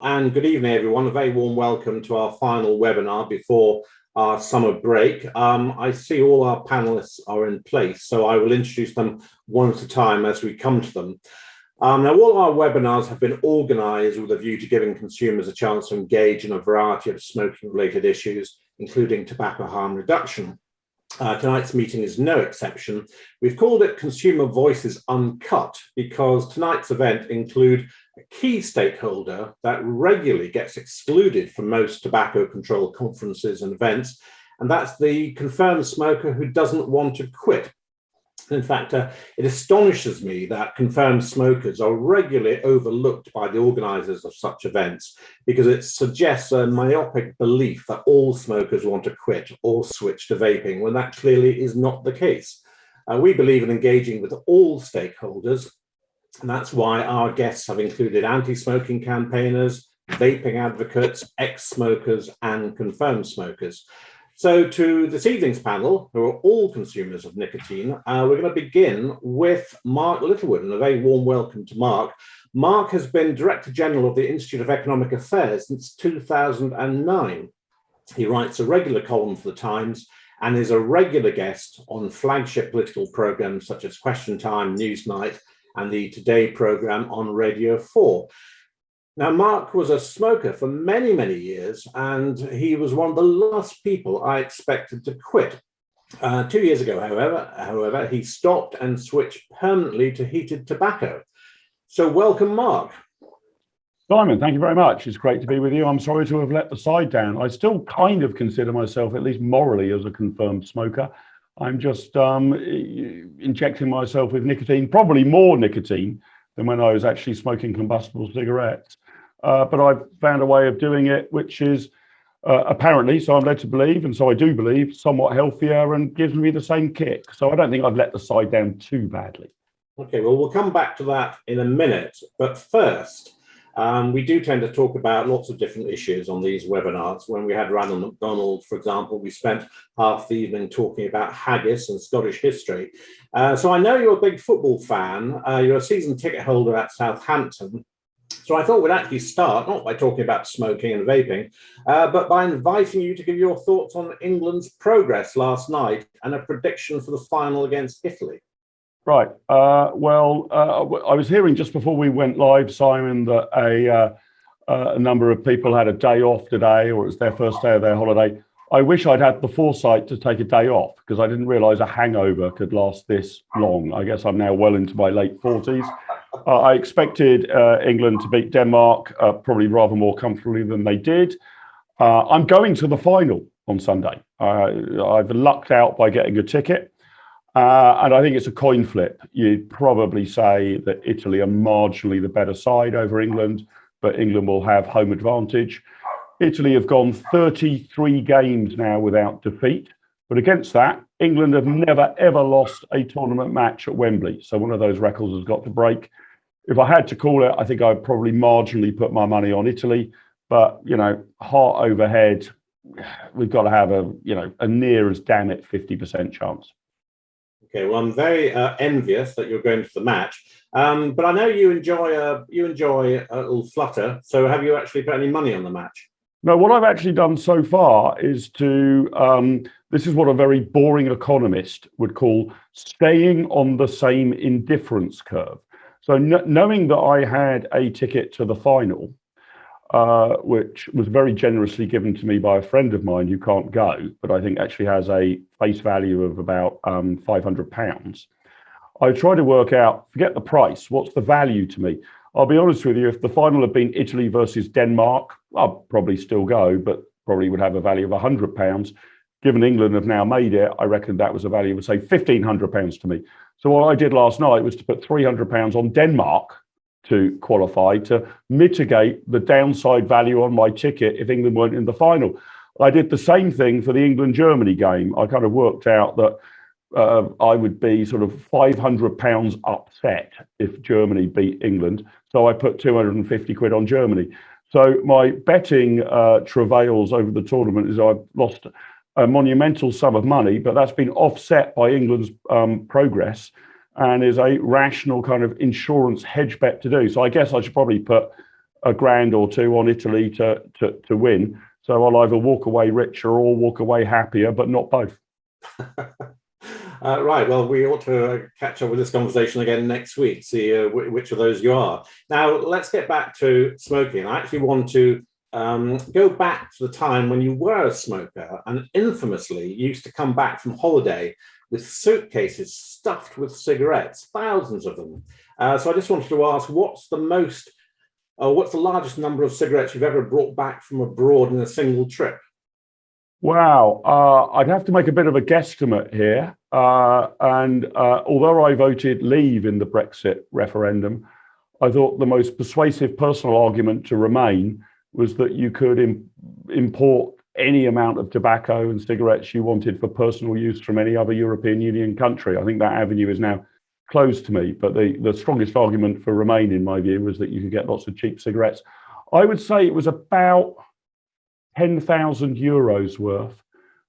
And good evening, everyone. A very warm welcome to our final webinar before our summer break. I see all our panelists are in place, so I will introduce them one at a time as we come to them. Now, all our webinars have been organised with a view to giving consumers a chance to engage in a variety of smoking-related issues, including tobacco harm reduction. Tonight's meeting is no exception. We've called it Consumer Voices Uncut because tonight's event includes a key stakeholder that regularly gets excluded from most tobacco control conferences and events, and that's the confirmed smoker who doesn't want to quit. In fact, it astonishes me that confirmed smokers are regularly overlooked by the organisers of such events because it suggests a myopic belief that all smokers want to quit or switch to vaping, when that clearly is not the case. We believe in engaging with all stakeholders, and that's why our guests have included anti-smoking campaigners, vaping advocates, ex-smokers, and confirmed smokers. So to this evening's panel, who are all consumers of nicotine, we're going to begin with Mark Littlewood, and a very warm welcome to Mark. Mark has been Director General of the Institute of Economic Affairs since 2009. He writes a regular column for the Times and is a regular guest on flagship political programs such as Question Time, Newsnight, and the Today programme on Radio 4. Now, Mark was a smoker for many, many years, and he was one of the last people I expected to quit. 2 years ago, however, he stopped and switched permanently to heated tobacco. So welcome, Mark. Simon, thank you very much. It's great to be with you. I'm sorry to have let the side down. I still kind of consider myself, at least morally, as a confirmed smoker. I'm just injecting myself with nicotine, probably more nicotine than when I was actually smoking combustible cigarettes. But I've found a way of doing it, which is apparently, so I'm led to believe, and so I do believe, somewhat healthier and gives me the same kick. So I don't think I've let the side down too badly. Okay, well, we'll come back to that in a minute. But first, we do tend to talk about lots of different issues on these webinars. When we had Randall McDonald, for example, we spent half the evening talking about haggis and Scottish history. So I know you're a big football fan. You're a season ticket holder at Southampton. So I thought we'd actually start, not by talking about smoking and vaping, but by inviting you to give your thoughts on England's progress last night and a prediction for the final against Italy. Right. I was hearing just before we went live, Simon, that a number of people had a day off today, or it was their first day of their holiday. I wish I'd had the foresight to take a day off because I didn't realise a hangover could last this long. I guess I'm now well into my late 40s. I expected England to beat Denmark probably rather more comfortably than they did. I'm going to the final on Sunday. I've lucked out by getting a ticket. And I think it's a coin flip. You'd probably say that Italy are marginally the better side over England, but England will have home advantage. Italy have gone 33 games now without defeat. But against that, England have never, ever lost a tournament match at Wembley. So one of those records has got to break. If I had to call it, I think I'd probably marginally put my money on Italy. But, you know, heart overhead, we've got to have a near as damn it 50% chance. Okay, well, I'm very envious that you're going to the match, but I know you enjoy a little flutter. So, have you actually put any money on the match? No, what I've actually done so far is to. This is what a very boring economist would call staying on the same indifference curve. So, knowing that I had a ticket to the final, which was very generously given to me by a friend of mine who can't go, but I think actually has a face value of about £500. I try to work out, forget the price, what's the value to me? I'll be honest with you, if the final had been Italy versus Denmark, I'd probably still go, but probably would have a value of £100. Given England have now made it, I reckon that was a value of, say, £1,500 to me. So what I did last night was to put £300 on Denmark to qualify, to mitigate the downside value on my ticket if England weren't in the final. I did the same thing for the England-Germany game. I kind of worked out that I would be sort of £500 upset if Germany beat England. So I put 250 quid on Germany. So my betting travails over the tournament is I've lost a monumental sum of money, but that's been offset by England's progress and is a rational kind of insurance hedge bet to do. So I guess I should probably put a grand or two on Italy to win. So I'll either walk away richer or walk away happier, but not both. Right. Well, we ought to catch up with this conversation again next week, see which of those you are. Now, let's get back to smoking. I actually want to go back to the time when you were a smoker and infamously used to come back from holiday with suitcases stuffed with cigarettes, thousands of them. So I just wanted to ask, what's the largest number of cigarettes you've ever brought back from abroad in a single trip? Wow, I'd have to make a bit of a guesstimate here. And although I voted leave in the Brexit referendum, I thought the most persuasive personal argument to remain was that you could import any amount of tobacco and cigarettes you wanted for personal use from any other European Union country. I think that avenue is now closed to me, but the strongest argument for remain, in my view, was that you could get lots of cheap cigarettes. I would say it was about 10,000 euros worth,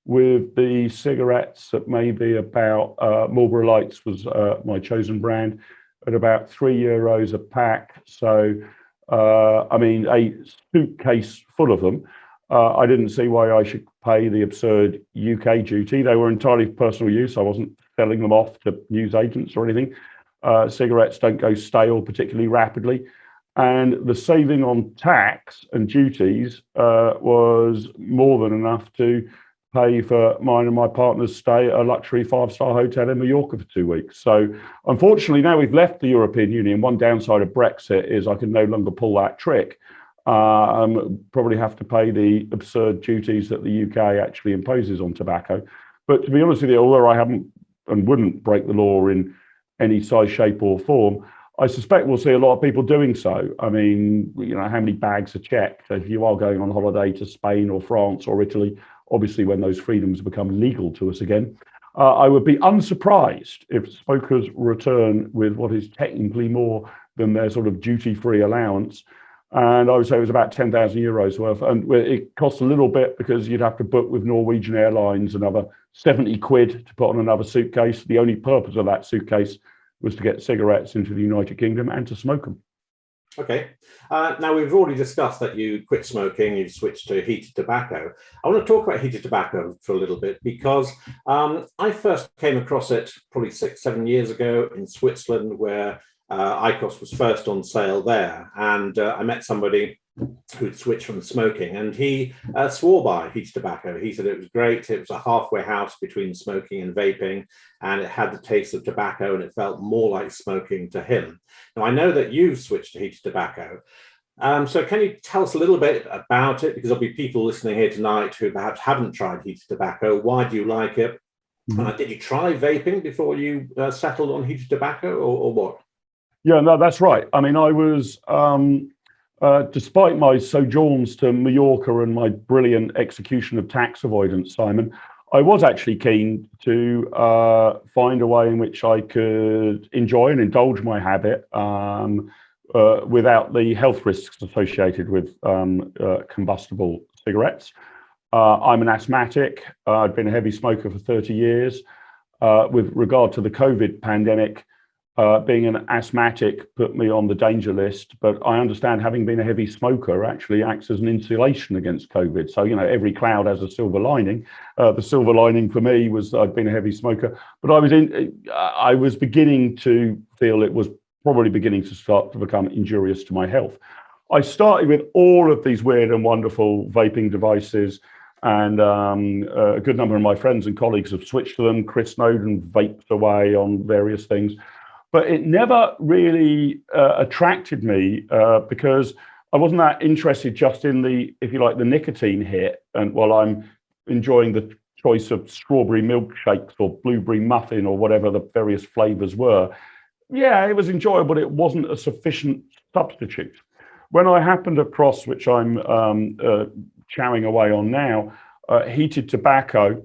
with the cigarettes at maybe about, Marlboro Lights was my chosen brand, at about €3 a pack. So, I mean, a suitcase full of them. I didn't see why I should pay the absurd UK duty. They were entirely for personal use. I wasn't selling them off to news agents or anything. Cigarettes don't go stale particularly rapidly. And the saving on tax and duties was more than enough to pay for mine and my partner's stay at a luxury 5-star hotel in Mallorca for 2 weeks. So unfortunately, now we've left the European Union, one downside of Brexit is I can no longer pull that trick. Probably have to pay the absurd duties that the UK actually imposes on tobacco. But to be honest with you, although I haven't and wouldn't break the law in any size, shape or form, I suspect we'll see a lot of people doing so. I mean, you know, how many bags are checked? If you are going on holiday to Spain or France or Italy, obviously when those freedoms become legal to us again, I would be unsurprised if smokers return with what is technically more than their sort of duty-free allowance. And I would say it was about 10,000 euros worth. And it costs a little bit because you'd have to book with Norwegian Airlines another 70 quid to put on another suitcase. The only purpose of that suitcase was to get cigarettes into the United Kingdom and to smoke them. Okay. Now, we've already discussed that you quit smoking, you've switched to heated tobacco. I want to talk about heated tobacco for a little bit because I first came across it probably 6-7 years ago in Switzerland, where IQOS was first on sale there. And I met somebody who'd switched from smoking, and he swore by heated tobacco. He said it was great. It was a halfway house between smoking and vaping, and it had the taste of tobacco, and it felt more like smoking to him. Now, I know that you've switched to heated tobacco. So can you tell us a little bit about it? Because there'll be people listening here tonight who perhaps haven't tried heated tobacco. Why do you like it? Mm-hmm. Did you try vaping before you settled on heated tobacco, or what? Yeah, no, that's right. I mean, I was, despite my sojourns to Mallorca and my brilliant execution of tax avoidance, Simon, I was actually keen to find a way in which I could enjoy and indulge my habit without the health risks associated with combustible cigarettes. I'm an asthmatic. I'd been a heavy smoker for 30 years. With regard to the COVID pandemic, being an asthmatic put me on the danger list, but I understand having been a heavy smoker actually acts as an insulation against COVID. So, you know, every cloud has a silver lining. The silver lining for me was I'd been a heavy smoker, but I was beginning to feel it was probably beginning to start to become injurious to my health. I started with all of these weird and wonderful vaping devices, and a good number of my friends and colleagues have switched to them. Chris Snowden vaped away on various things. But it never really attracted me because I wasn't that interested just in the, if you like, the nicotine hit. And while I'm enjoying the choice of strawberry milkshakes or blueberry muffin or whatever the various flavors were, yeah, it was enjoyable, but it wasn't a sufficient substitute. When I happened across, which I'm chowing away on now, heated tobacco,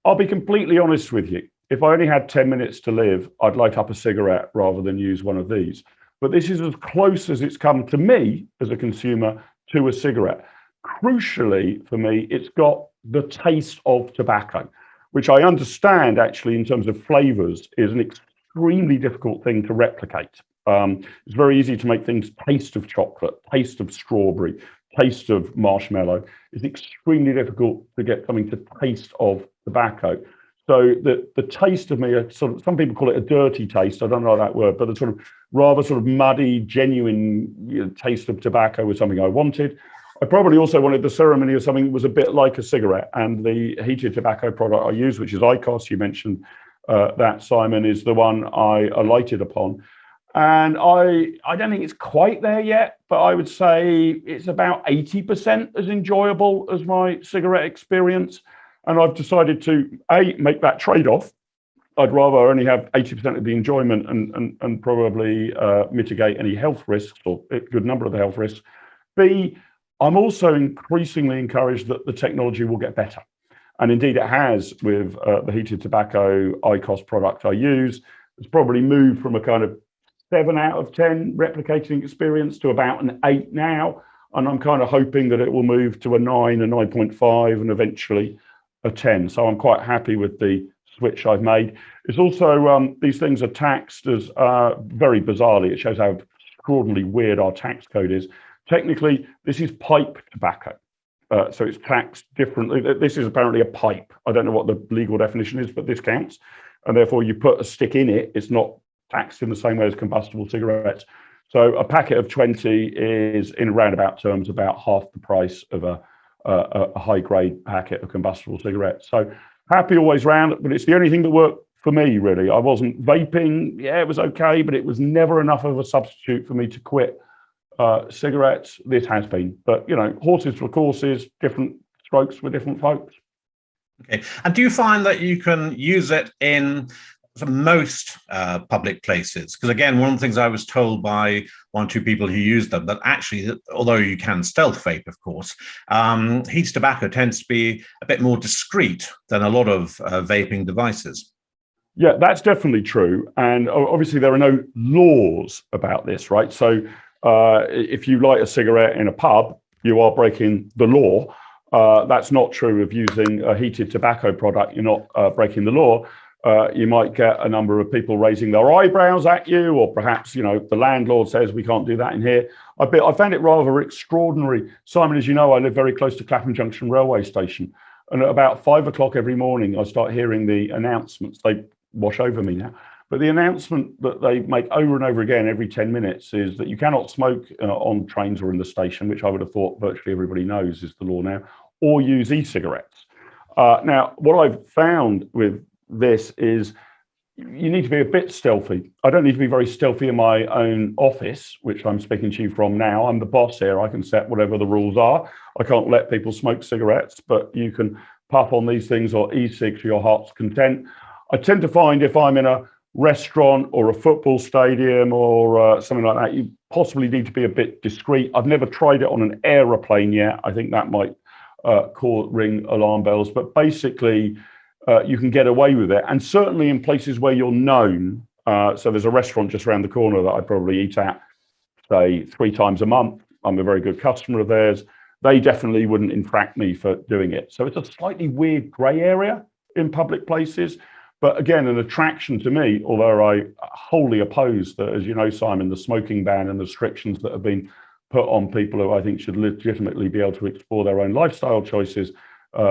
I'll be completely honest with you. If I only had 10 minutes to live, I'd light up a cigarette rather than use one of these. But this is as close as it's come to me as a consumer to a cigarette. Crucially for me, it's got the taste of tobacco, which I understand actually in terms of flavors is an extremely difficult thing to replicate. It's very easy to make things taste of chocolate, taste of strawberry, taste of marshmallow. It's extremely difficult to get something to taste of tobacco. So the taste of me, sort of, some people call it a dirty taste. I don't know that word, but the sort of rather sort of muddy, genuine taste of tobacco was something I wanted. I probably also wanted the ceremony of something that was a bit like a cigarette. And the heated tobacco product I use, which is IQOS, you mentioned that, Simon, is the one I alighted upon. And I don't think it's quite there yet, but I would say it's about 80% as enjoyable as my cigarette experience. And I've decided to, make that trade-off. I'd rather only have 80% of the enjoyment and probably mitigate any health risks, or a good number of the health risks. B, I'm also increasingly encouraged that the technology will get better. And indeed it has with the heated tobacco IQOS product I use. It's probably moved from a kind of 7 out of 10 replicating experience to about an 8 now. And I'm kind of hoping that it will move to a 9, a 9.5, and eventually a 10. So I'm quite happy with the switch I've made. It's also, these things are taxed as, very bizarrely, it shows how extraordinarily weird our tax code is. Technically, this is pipe tobacco. So it's taxed differently. This is apparently a pipe. I don't know what the legal definition is, but this counts. And therefore you put a stick in it, it's not taxed in the same way as combustible cigarettes. So a packet of 20 is, in roundabout terms, about half the price of a high-grade packet of combustible cigarettes. So happy always round, but it's the only thing that worked for me, really. I wasn't vaping. Yeah, it was okay, but it was never enough of a substitute for me to quit cigarettes. This has been. But, horses for courses, different strokes for different folks. Okay. And do you find that you can use it in most public places? Because again, one of the things I was told by 1 or 2 people who used them, that actually, although you can stealth vape, of course, heated tobacco tends to be a bit more discreet than a lot of vaping devices. Yeah, that's definitely true. And obviously there are no laws about this, right? So if you light a cigarette in a pub, you are breaking the law. That's not true of using a heated tobacco product. You're not breaking the law. You might get a number of people raising their eyebrows at you, or perhaps, the landlord says we can't do that in here. I found it rather extraordinary. Simon, as you know, I live very close to Clapham Junction railway station. And at about 5 o'clock every morning, I start hearing the announcements. They wash over me now. But the announcement that they make over and over again every 10 minutes is that you cannot smoke on trains or in the station, which I would have thought virtually everybody knows is the law now, or use e-cigarettes. Now, what I've found with this is you need to be a bit stealthy. I don't need to be very stealthy in my own office, which I'm speaking to you from now. I'm the boss here. I can set whatever the rules are. I can't let people smoke cigarettes, but you can puff on these things or e-cig to your heart's content. I tend to find if I'm in a restaurant or a football stadium or something like that, you possibly need to be a bit discreet. I've never tried it on an aeroplane yet. I think that might ring alarm bells, but basically you can get away with it. And certainly in places where you're known, so there's a restaurant just around the corner that I probably eat at, say 3 times a month. I'm a very good customer of theirs. They definitely wouldn't infract me for doing it. So it's a slightly weird grey area in public places. But again, an attraction to me, although I wholly oppose that, as you know, Simon, the smoking ban and the restrictions that have been put on people who I think should legitimately be able to explore their own lifestyle choices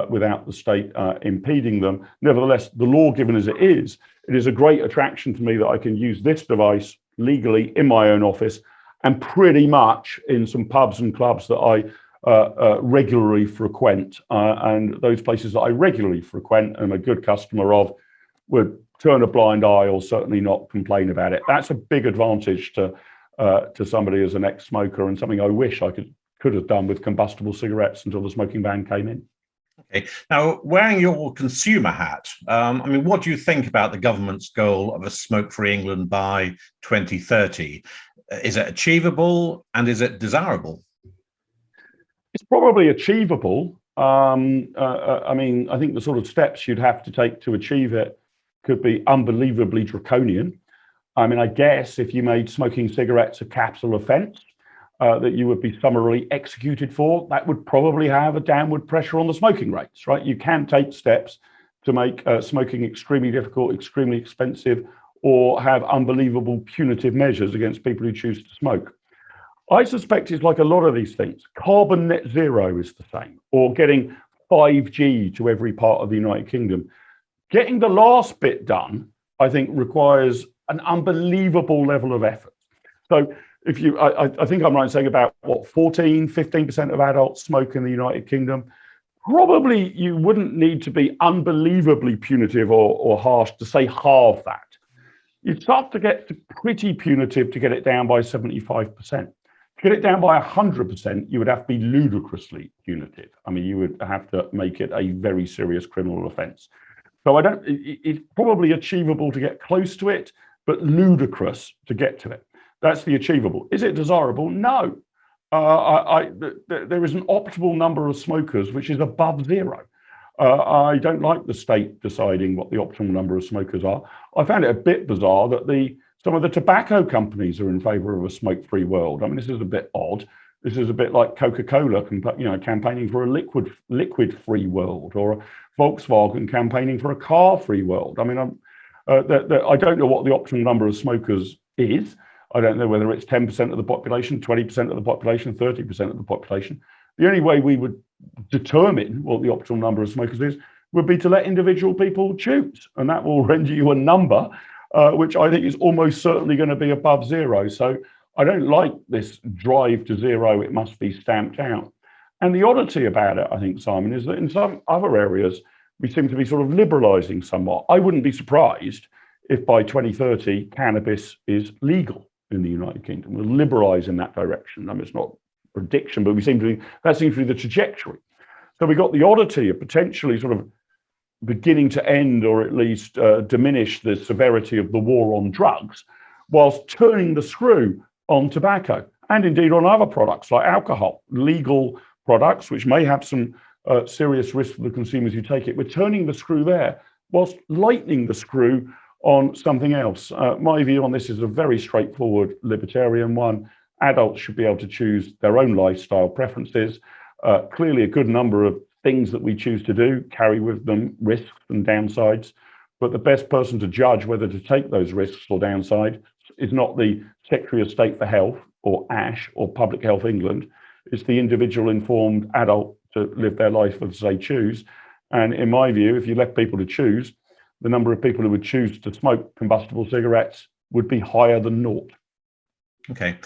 without the state impeding them. Nevertheless, the law given as it is a great attraction to me that I can use this device legally in my own office and pretty much in some pubs and clubs that I regularly frequent. And those places that I regularly frequent and am a good customer of would turn a blind eye or certainly not complain about it. That's a big advantage to somebody as an ex-smoker, and something I wish I could have done with combustible cigarettes until the smoking ban came in. Okay. Now, wearing your consumer hat, what do you think about the government's goal of a smoke-free England by 2030? Is it achievable and is it desirable? It's probably achievable. I think the sort of steps you'd have to take to achieve it could be unbelievably draconian. I guess if you made smoking cigarettes a capital offence that you would be summarily executed for, that would probably have a downward pressure on the smoking rates, right? You can take steps to make smoking extremely difficult, extremely expensive, or have unbelievable punitive measures against people who choose to smoke. I suspect it's like a lot of these things. Carbon net zero is the same, or getting 5G to every part of the United Kingdom. Getting the last bit done, I think, requires an unbelievable level of effort. So if you, I think I'm right in saying about 15% of adults smoke in the United Kingdom. Probably you wouldn't need to be unbelievably punitive or harsh to say halve that. You'd start to get to pretty punitive to get it down by 75%. To get it down by 100%, you would have to be ludicrously punitive. I mean, you would have to make it a very serious criminal offence. So it's probably achievable to get close to it, but ludicrous to get to it. That's the achievable. Is it desirable? No. There is an optimal number of smokers which is above zero. I don't like the state deciding what the optimal number of smokers are. I found it a bit bizarre that some of the tobacco companies are in favour of a smoke-free world. I mean, this is a bit odd. This is a bit like Coca-Cola, campaigning for a liquid-free world, or Volkswagen campaigning for a car-free world. I mean, I don't know what the optimal number of smokers is. I don't know whether it's 10% of the population, 20% of the population, 30% of the population. The only way we would determine what the optimal number of smokers is would be to let individual people choose. And that will render you a number, which I think is almost certainly going to be above zero. So I don't like this drive to zero, it must be stamped out. And the oddity about it, I think, Simon, is that in some other areas, we seem to be sort of liberalising somewhat. I wouldn't be surprised if by 2030, cannabis is legal in the United Kingdom. We'll liberalise in that direction. I mean, it's not a prediction, but that seems to be the trajectory. So we got the oddity of potentially sort of beginning to end, or at least diminish the severity of the war on drugs, whilst turning the screw on tobacco and indeed on other products like alcohol, legal products, which may have some serious risk for the consumers who take it. We're turning the screw there whilst lightening the screw on something else. My view on this is a very straightforward libertarian one. Adults should be able to choose their own lifestyle preferences. Clearly, a good number of things that we choose to do carry with them risks and downsides, but the best person to judge whether to take those risks or downsides is not the Secretary of State for Health, or ASH, or Public Health England. It's the individual informed adult to live their life as they choose. And in my view, if you left people to choose, the number of people who would choose to smoke combustible cigarettes would be higher than naught. Okay.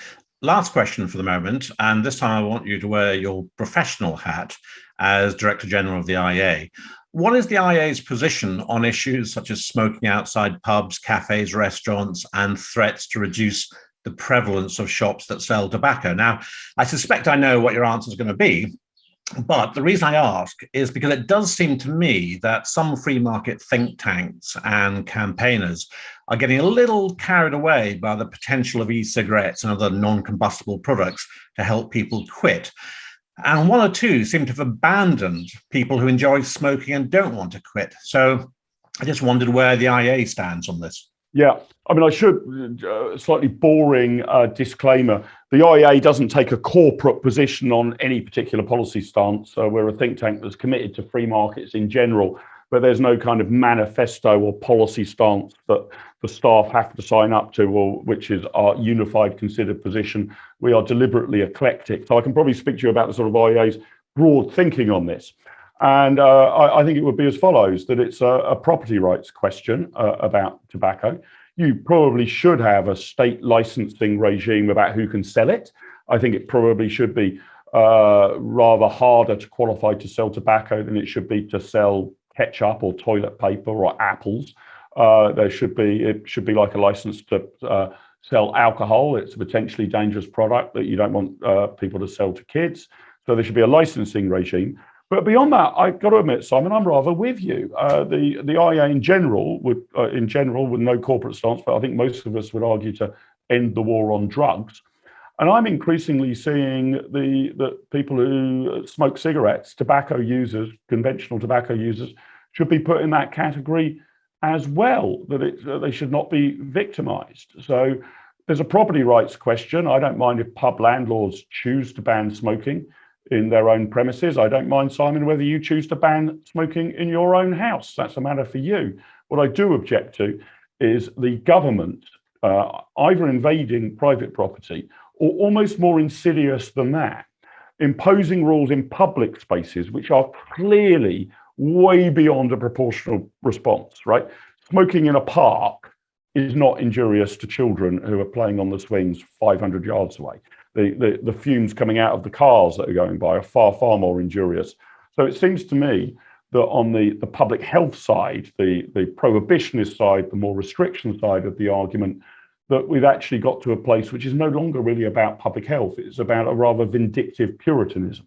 Last question for the moment, and this time I want you to wear your professional hat as Director General of the IA. What is the IA's position on issues such as smoking outside pubs, cafes, restaurants, and threats to reduce the prevalence of shops that sell tobacco? Now, I suspect I know what your answer is going to be, but the reason I ask is because it does seem to me that some free market think tanks and campaigners are getting a little carried away by the potential of e-cigarettes and other non-combustible products to help people quit. And one or two seem to have abandoned people who enjoy smoking and don't want to quit. So I just wondered where the IA stands on this. Yeah, I mean, I should, slightly boring disclaimer, the IA doesn't take a corporate position on any particular policy stance. So we're a think tank that's committed to free markets in general, but there's no kind of manifesto or policy stance that the staff have to sign up to, or which is our unified considered position. We are deliberately eclectic. So I can probably speak to you about the sort of IA's broad thinking on this. And I think it would be as follows, that it's a property rights question about tobacco. You probably should have a state licensing regime about who can sell it. I think it probably should be rather harder to qualify to sell tobacco than it should be to sell ketchup or toilet paper or apples. It should be like a license to sell alcohol. It's a potentially dangerous product that you don't want people to sell to kids. So there should be a licensing regime. But beyond that, I've got to admit, Simon, I'm rather with you. The IA in general, with no corporate stance, but I think most of us would argue to end the war on drugs. And I'm increasingly seeing that people who smoke cigarettes, tobacco users, conventional tobacco users, should be put in that category as well, that they should not be victimized. So there's a property rights question. I don't mind if pub landlords choose to ban smoking in their own premises. I don't mind, Simon, whether you choose to ban smoking in your own house. That's a matter for you. What I do object to is the government either invading private property or almost more insidious than that, imposing rules in public spaces which are clearly way beyond a proportional response, right? Smoking in a park is not injurious to children who are playing on the swings 500 yards away. The fumes coming out of the cars that are going by are far, far more injurious. So it seems to me that on the public health side, the prohibitionist side, the more restriction side of the argument, that we've actually got to a place which is no longer really about public health. It's about a rather vindictive puritanism.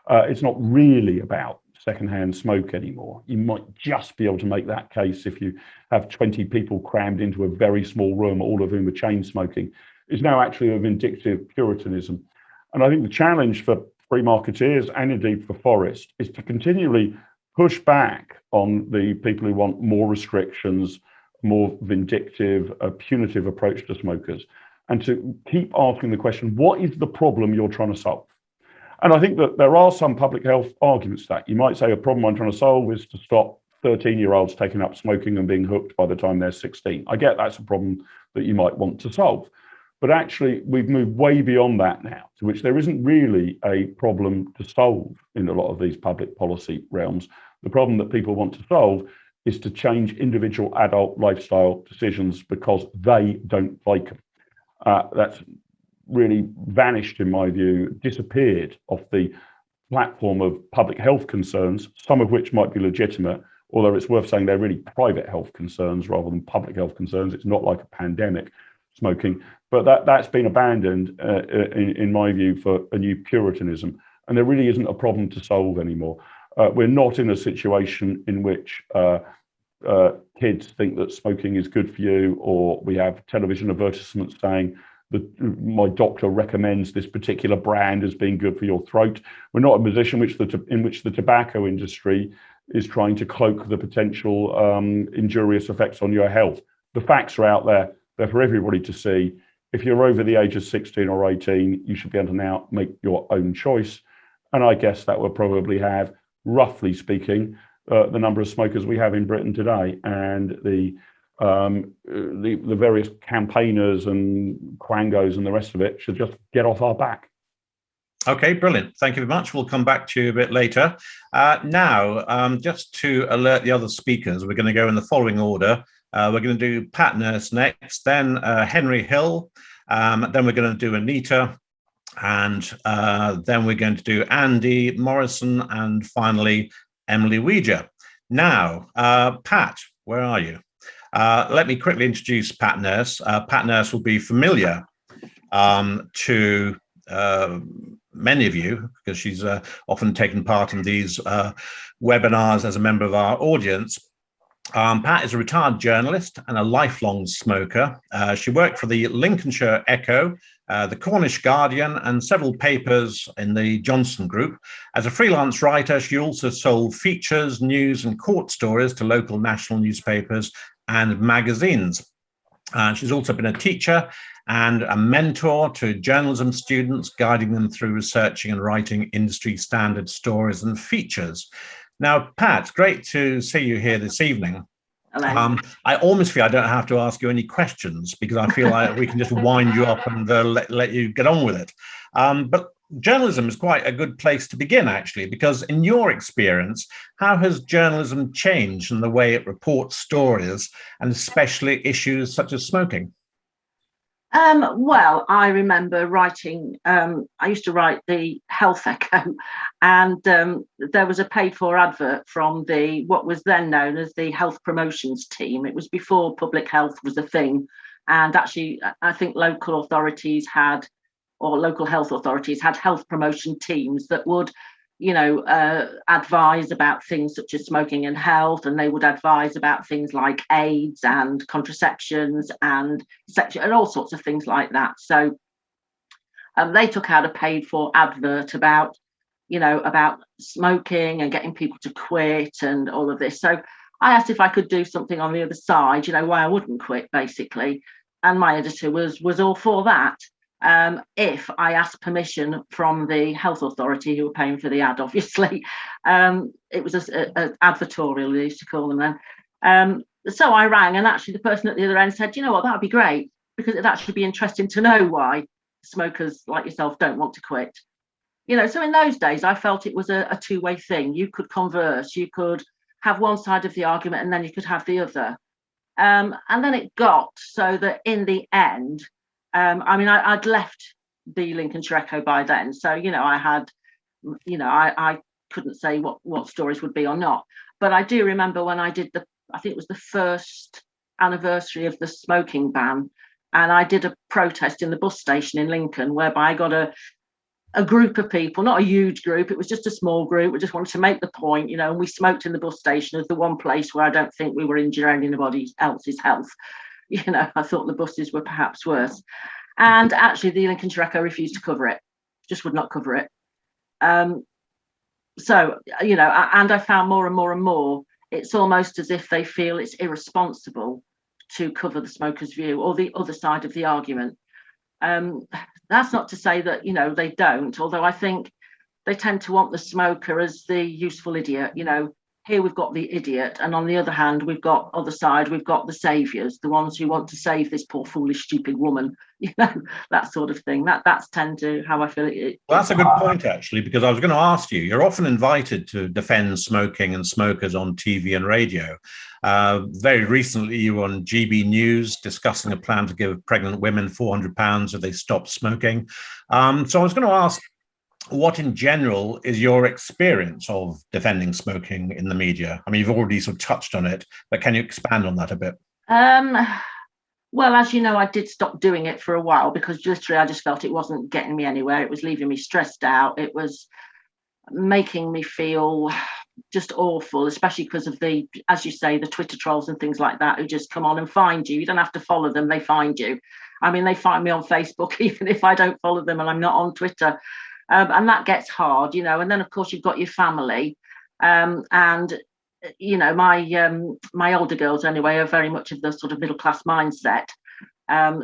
It's not really about secondhand smoke anymore. You might just be able to make that case if you have 20 people crammed into a very small room, all of whom are chain smoking. It's now actually a vindictive puritanism. And I think the challenge for free marketeers and indeed for Forest is to continually push back on the people who want more restrictions, more vindictive, punitive approach to smokers, and to keep asking the question, what is the problem you're trying to solve? And I think that there are some public health arguments to that. You might say a problem I'm trying to solve is to stop 13-year-olds taking up smoking and being hooked by the time they're 16. I get that's a problem that you might want to solve. But actually, we've moved way beyond that now, to which there isn't really a problem to solve in a lot of these public policy realms. The problem that people want to solve is to change individual adult lifestyle decisions because they don't like them. That's really vanished, in my view, disappeared off the platform of public health concerns, some of which might be legitimate, although it's worth saying they're really private health concerns rather than public health concerns. It's not like a pandemic, smoking, but that's been abandoned, in my view, for a new puritanism. And there really isn't a problem to solve anymore. We're not in a situation in which kids think that smoking is good for you, or we have television advertisements saying that my doctor recommends this particular brand as being good for your throat. We're not in a position in which the tobacco industry is trying to cloak the potential injurious effects on your health. The facts are out there. They're for everybody to see. If you're over the age of 16 or 18, you should be able to now make your own choice. And I guess that will probably have, roughly speaking, the number of smokers we have in Britain today, and the various campaigners and quangos and the rest of it should just get off our back. Okay, brilliant. Thank you very much. We'll come back to you a bit later. Now, just to alert the other speakers, we're going to go in the following order. We're going to do Pat Nurse next, then Henry Hill, then we're going to do Anita, and then we're going to do Andy Morrison, and finally Emily Wieja. Now, Pat, where are you? Let me quickly introduce Pat Nurse. Pat Nurse will be familiar to many of you because she's often taken part in these webinars as a member of our audience. Pat is a retired journalist and a lifelong smoker. She worked for the Lincolnshire Echo, the Cornish Guardian, and several papers in the Johnson Group. As a freelance writer, she also sold features, news, and court stories to local national newspapers and magazines. She's also been a teacher and a mentor to journalism students, guiding them through researching and writing industry standard stories and features. Now, Pat, great to see you here this evening. Hello. I almost feel I don't have to ask you any questions because I feel like we can just wind you up and let you get on with it. But journalism is quite a good place to begin, actually, because in your experience, how has journalism changed in the way it reports stories, and especially issues such as smoking? Well, I remember writing, I used to write the Health Echo, and there was a paid-for advert from what was then known as the Health Promotions Team. It was before public health was a thing. And actually, I think local health authorities had health promotion teams that would, advise about things such as smoking and health, and they would advise about things like AIDS and contraceptions and sexual and all sorts of things like that. So they took out a paid-for advert about smoking and getting people to quit and all of this. So I asked if I could do something on the other side, why I wouldn't quit, basically. And my editor was all for that. If I asked permission from the health authority who were paying for the ad, obviously. It was an advertorial, they used to call them then. So I rang, and actually the person at the other end said, you know what, that would be great, because it'd actually be interesting to know why smokers like yourself don't want to quit. So in those days, I felt it was a two-way thing. You could converse, you could have one side of the argument, and then you could have the other. And then it got so that in the end, I'd left the Lincolnshire Echo by then. So, I had, I couldn't say what stories would be or not. But I do remember when I did I think it was the first anniversary of the smoking ban. And I did a protest in the bus station in Lincoln, whereby I got a group of people, not a huge group, it was just a small group. We just wanted to make the point, and we smoked in the bus station as the one place where I don't think we were injuring anybody else's health. I thought the buses were perhaps worse. And actually the Lincolnshire Echo refused to cover it, just would not cover it. So, and I found more and more and more, it's almost as if they feel it's irresponsible to cover the smoker's view or the other side of the argument. That's not to say that, they don't, although I think they tend to want the smoker as the useful idiot. Here we've got the idiot, and on the other hand, we've got the saviours, the ones who want to save this poor, foolish, stupid woman, that sort of thing. That's tend to how I feel it. Well, that's a good point, actually, because I was going to ask you, you're often invited to defend smoking and smokers on TV and radio. Very recently, you were on GB News discussing a plan to give pregnant women £400 if they stop smoking. So I was going to ask, what in general is your experience of defending smoking in the media? I mean, you've already sort of touched on it, but can you expand on that a bit? Well, as you know, I did stop doing it for a while because literally I just felt it wasn't getting me anywhere. It was leaving me stressed out. It was making me feel just awful, especially because of as you say, the Twitter trolls and things like that who just come on and find you. You don't have to follow them, they find you. I mean, they find me on Facebook, even if I don't follow them and I'm not on Twitter. And that gets hard, and then of course you've got your family, and my older girls anyway are very much of the sort of middle class mindset.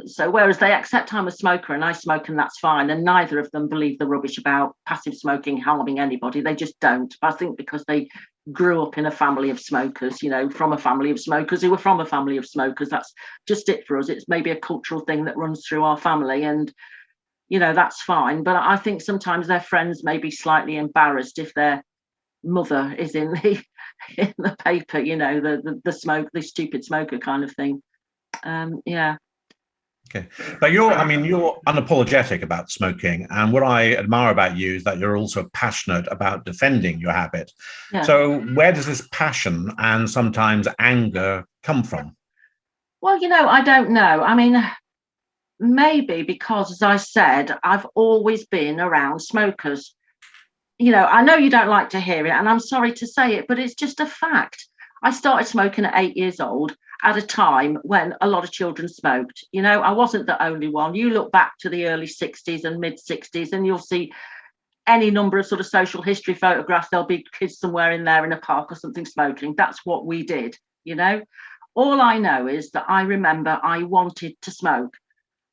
So whereas they accept I'm a smoker and I smoke and that's fine, and neither of them believe the rubbish about passive smoking harming anybody, they just don't. I think because they grew up in a family of smokers, from a family of smokers who were from a family of smokers. That's just it for us. It's maybe a cultural thing that runs through our family, and that's fine. But I think sometimes their friends may be slightly embarrassed if their mother is in the paper, the stupid smoker kind of thing. Yeah. Okay. But you're unapologetic about smoking. And what I admire about you is that you're also passionate about defending your habit. Yeah. So where does this passion and sometimes anger come from? Well, I don't know. I mean, maybe because, as I said, I've always been around smokers. I know you don't like to hear it, and I'm sorry to say it, but it's just a fact. I started smoking at 8 years old at a time when a lot of children smoked. I wasn't the only one. You look back to the early 60s and mid 60s, and you'll see any number of sort of social history photographs. There'll be kids somewhere in there in a park or something smoking. That's what we did. All I know is that I remember I wanted to smoke.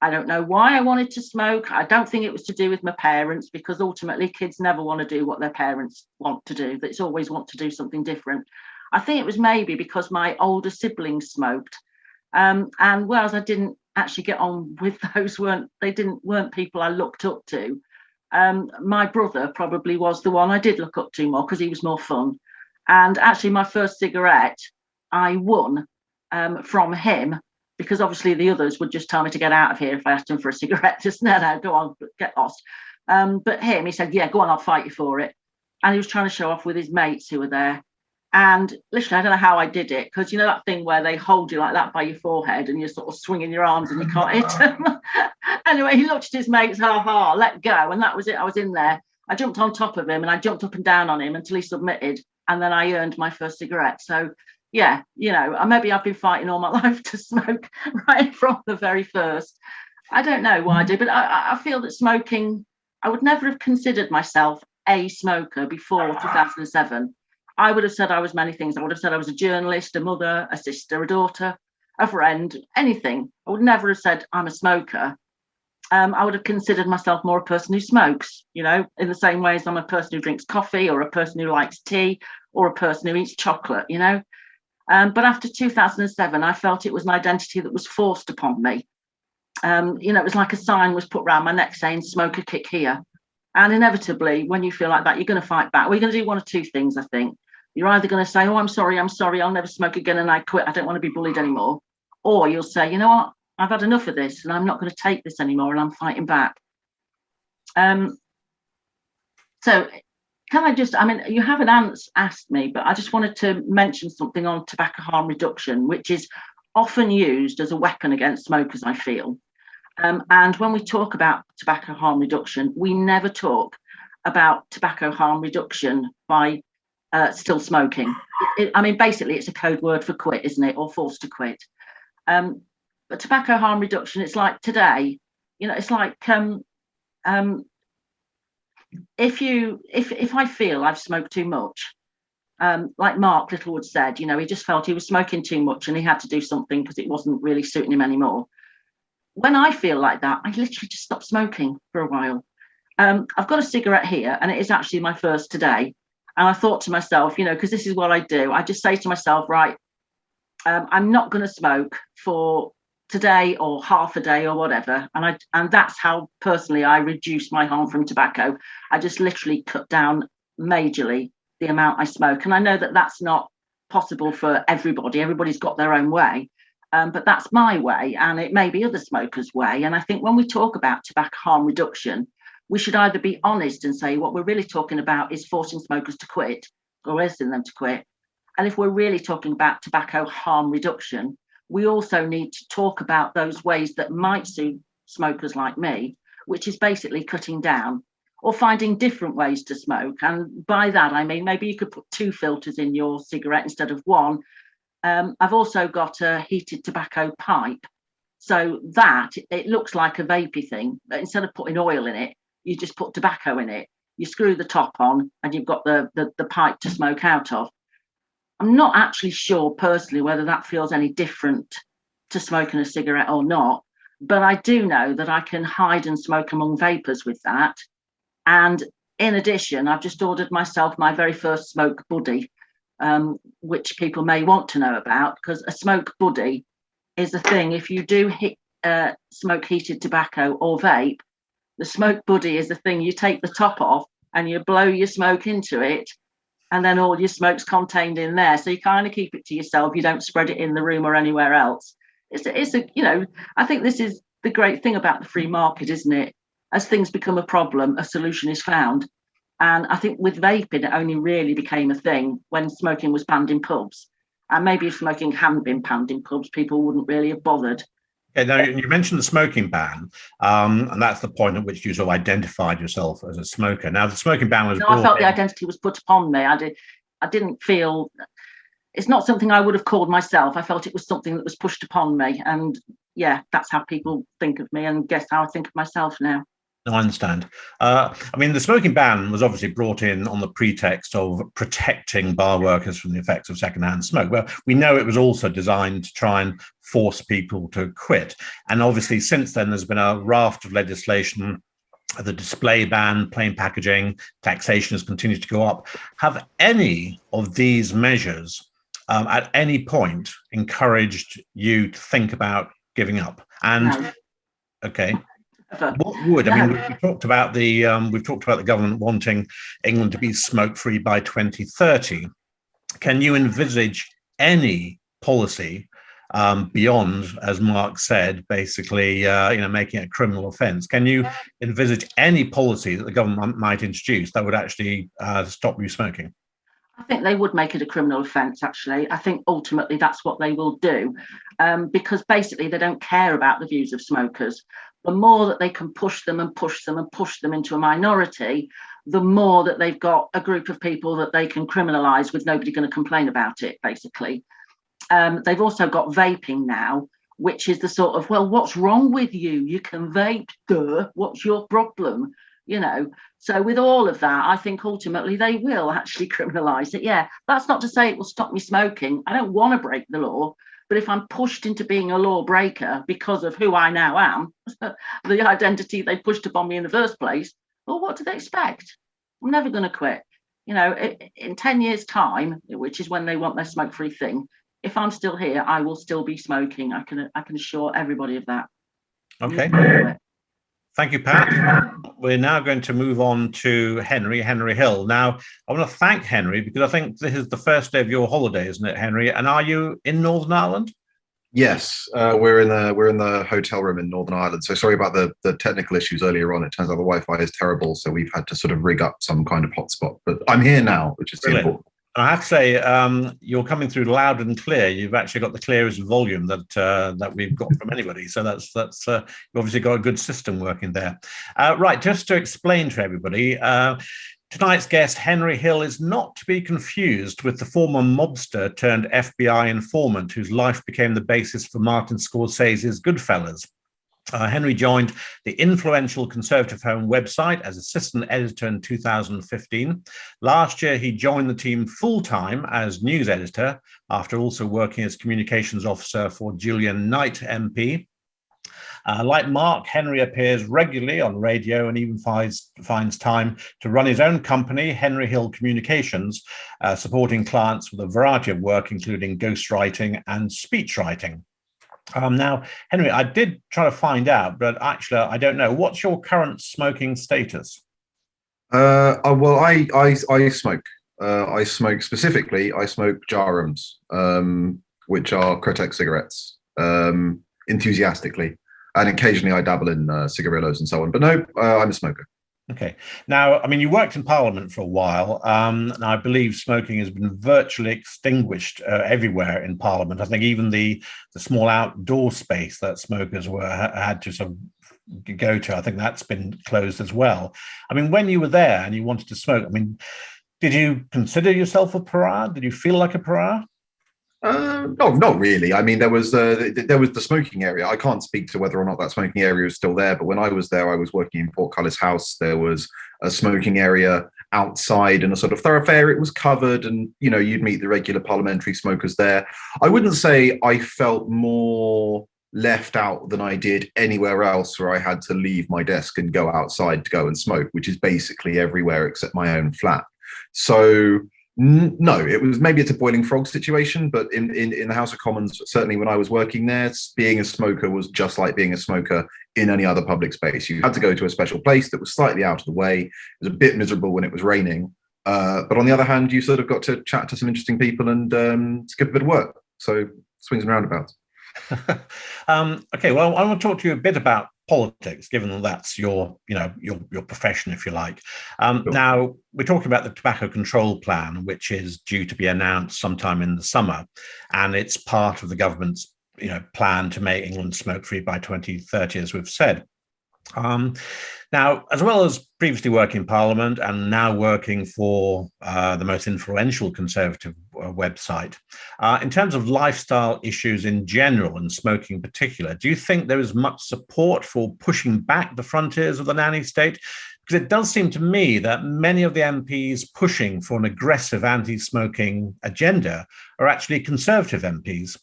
I don't know why I wanted to smoke. I don't think it was to do with my parents, because ultimately kids never want to do what their parents want to do. They always want to do something different. I think it was maybe because my older siblings smoked. And whereas I didn't actually get on with those, weren't people I looked up to. My brother probably was the one I did look up to more because he was more fun. And actually my first cigarette I won from him, because obviously the others would just tell me to get out of here if I asked him for a cigarette. Just no, go on, get lost. But him, he said, yeah, go on, I'll fight you for it. And he was trying to show off with his mates who were there. And literally, I don't know how I did it, because that thing where they hold you like that by your forehead and you're sort of swinging your arms and you can't hit them. Anyway, he looked at his mates, let go. And that was it. I was in there. I jumped on top of him and I jumped up and down on him until he submitted. And then I earned my first cigarette. So yeah, maybe I've been fighting all my life to smoke right from the very first. I don't know why I did, but I feel that smoking, I would never have considered myself a smoker before 2007. I would have said I was many things. I would have said I was a journalist, a mother, a sister, a daughter, a friend, anything. I would never have said I'm a smoker. I would have considered myself more a person who smokes, in the same way as I'm a person who drinks coffee or a person who likes tea or a person who eats chocolate, But after 2007, I felt it was an identity that was forced upon me. It was like a sign was put around my neck saying, smoker kick here. And inevitably, when you feel like that, you're going to fight back. Well, you're going to do one of two things, I think. You're either going to say, oh, I'm sorry, I'll never smoke again and I quit. I don't want to be bullied anymore. Or you'll say, you know what, I've had enough of this and I'm not going to take this anymore and I'm fighting back. So can I just, you haven't asked me, but I just wanted to mention something on tobacco harm reduction, which is often used as a weapon against smokers, I feel. And when we talk about tobacco harm reduction, we never talk about tobacco harm reduction by still smoking. Basically, it's a code word for quit, isn't it? Or forced to quit. But tobacco harm reduction, it's like today, it's like if I feel I've smoked too much, like Mark Littlewood said, he just felt he was smoking too much and he had to do something because it wasn't really suiting him anymore. When I feel like that, I literally just stop smoking for a while. I've got a cigarette here and it is actually my first today. And I thought to myself, because this is what I do, I just say to myself, right, I'm not going to smoke for today or half a day or whatever. And that's how personally I reduce my harm from tobacco. I just literally cut down majorly the amount I smoke. And I know that that's not possible for everybody. Everybody's got their own way. But that's my way, and it may be other smokers' way. And I think when we talk about tobacco harm reduction, we should either be honest and say what we're really talking about is forcing smokers to quit or asking them to quit. And if we're really talking about tobacco harm reduction, we also need to talk about those ways that might suit smokers like me, which is basically cutting down or finding different ways to smoke. And by that, I mean, maybe you could put 2 filters in your cigarette instead of 1. I've also got a heated tobacco pipe. So that, it looks like a vapey thing, but instead of putting oil in it, you just put tobacco in it. You screw the top on and you've got the pipe to smoke out of. I'm not actually sure personally whether that feels any different to smoking a cigarette or not, but I do know that I can hide and smoke among vapors with that. And in addition, I've just ordered myself my very first smoke buddy, which people may want to know about, because a smoke buddy is a thing. If you do smoke heated tobacco or vape, the smoke buddy is the thing. You take the top off and you blow your smoke into it, and then all your smoke's contained in there. So you kind of keep it to yourself. You don't spread it in the room or anywhere else. I think this is the great thing about the free market, isn't it? As things become a problem, a solution is found. And I think with vaping, it only really became a thing when smoking was banned in pubs. And maybe if smoking hadn't been banned in pubs, people wouldn't really have bothered. Okay, now you mentioned the smoking ban, and that's the point at which you sort of identified yourself as a smoker. Now, the smoking ban was. I felt the identity was put upon me. I didn't feel. It's not something I would have called myself. I felt it was something that was pushed upon me, and yeah, that's how people think of me, and guess how I think of myself now. No, I understand. The smoking ban was obviously brought in on the pretext of protecting bar workers from the effects of secondhand smoke. Well, we know it was also designed to try and force people to quit. And obviously, since then, there's been a raft of legislation, the display ban, plain packaging, taxation has continued to go up. Have any of these measures at any point encouraged you to think about giving up? And no. Okay. What would we've talked about the government wanting England to be smoke-free by 2030. Can you envisage any policy beyond, as Mark said, basically making it a criminal offence? Can you envisage any policy that the government might introduce that would actually stop you smoking? I think they would make it a criminal offence, actually. I think ultimately that's what they will do, because basically they don't care about the views of smokers. The more that they can push them and push them and push them into a minority, the more that they've got a group of people that they can criminalise with nobody going to complain about it, basically. They've also got vaping now, which is the sort of, well, what's wrong with you? You can vape, duh, what's your problem? So with all of that, I think ultimately they will actually criminalise it. Yeah, that's not to say it will stop me smoking. I don't want to break the law. But if I'm pushed into being a lawbreaker because of who I now am, the identity they pushed upon me in the first place, well, what do they expect? I'm never going to quit. In 10 years' time, which is when they want their smoke-free thing, if I'm still here, I will still be smoking. I can assure everybody of that. Okay. Thank you, Pat. We're now going to move on to Henry Hill. Now, I want to thank Henry because I think this is the first day of your holiday, isn't it, Henry? And are you in Northern Ireland? Yes, we're in the hotel room in Northern Ireland. So sorry about the technical issues earlier on. It turns out the Wi-Fi is terrible, so we've had to sort of rig up some kind of hotspot. But I'm here now, which is important. I have to say, you're coming through loud and clear. You've actually got the clearest volume that we've got from anybody. So that's you've obviously got a good system working there. Right, just to explain to everybody, tonight's guest, Henry Hill, is not to be confused with the former mobster turned FBI informant whose life became the basis for Martin Scorsese's Goodfellas. Henry joined the influential Conservative Home website as assistant editor in 2015. Last year, he joined the team full-time as news editor after also working as communications officer for Julian Knight MP. Like Mark, Henry appears regularly on radio and even finds time to run his own company, Henry Hill Communications, supporting clients with a variety of work, including ghostwriting and speechwriting. Now, Henry, I did try to find out, but actually, I don't know. What's your current smoking status? Well, I smoke. I smoke specifically. I smoke Jarums, which are Kretek cigarettes, enthusiastically, and occasionally I dabble in cigarillos and so on. But no, I'm a smoker. Okay. Now, I mean, you worked in Parliament for a while, and I believe smoking has been virtually extinguished everywhere in Parliament. I think even the small outdoor space that smokers had to sort of go to, I think that's been closed as well. I mean, when you were there and you wanted to smoke, I mean, did you consider yourself a pariah? Did you feel like a pariah? No, not really. I mean, there was the smoking area. I can't speak to whether or not that smoking area is still there, but when I was there, I was working in Portcullis House. There was a smoking area outside in a sort of thoroughfare. It was covered, and you'd meet the regular parliamentary smokers there. I wouldn't say I felt more left out than I did anywhere else where I had to leave my desk and go outside to go and smoke, which is basically everywhere except my own flat. So no, it's a boiling frog situation, but in the House of Commons, certainly when I was working there, being a smoker was just like being a smoker in any other public space. You had to go to a special place that was slightly out of the way. It was a bit miserable when it was raining. But on the other hand, you sort of got to chat to some interesting people and skip a bit of work. So swings and roundabouts. Okay, well, I want to talk to you a bit about politics, given that that's your profession, if you like. Sure. Now, we're talking about the tobacco control plan, which is due to be announced sometime in the summer, and it's part of the government's plan to make England smoke-free by 2030, as we've said. Now, as well as previously working in Parliament and now working for the most influential Conservative website, in terms of lifestyle issues in general and smoking in particular, do you think there is much support for pushing back the frontiers of the nanny state? Because it does seem to me that many of the MPs pushing for an aggressive anti-smoking agenda are actually Conservative MPs.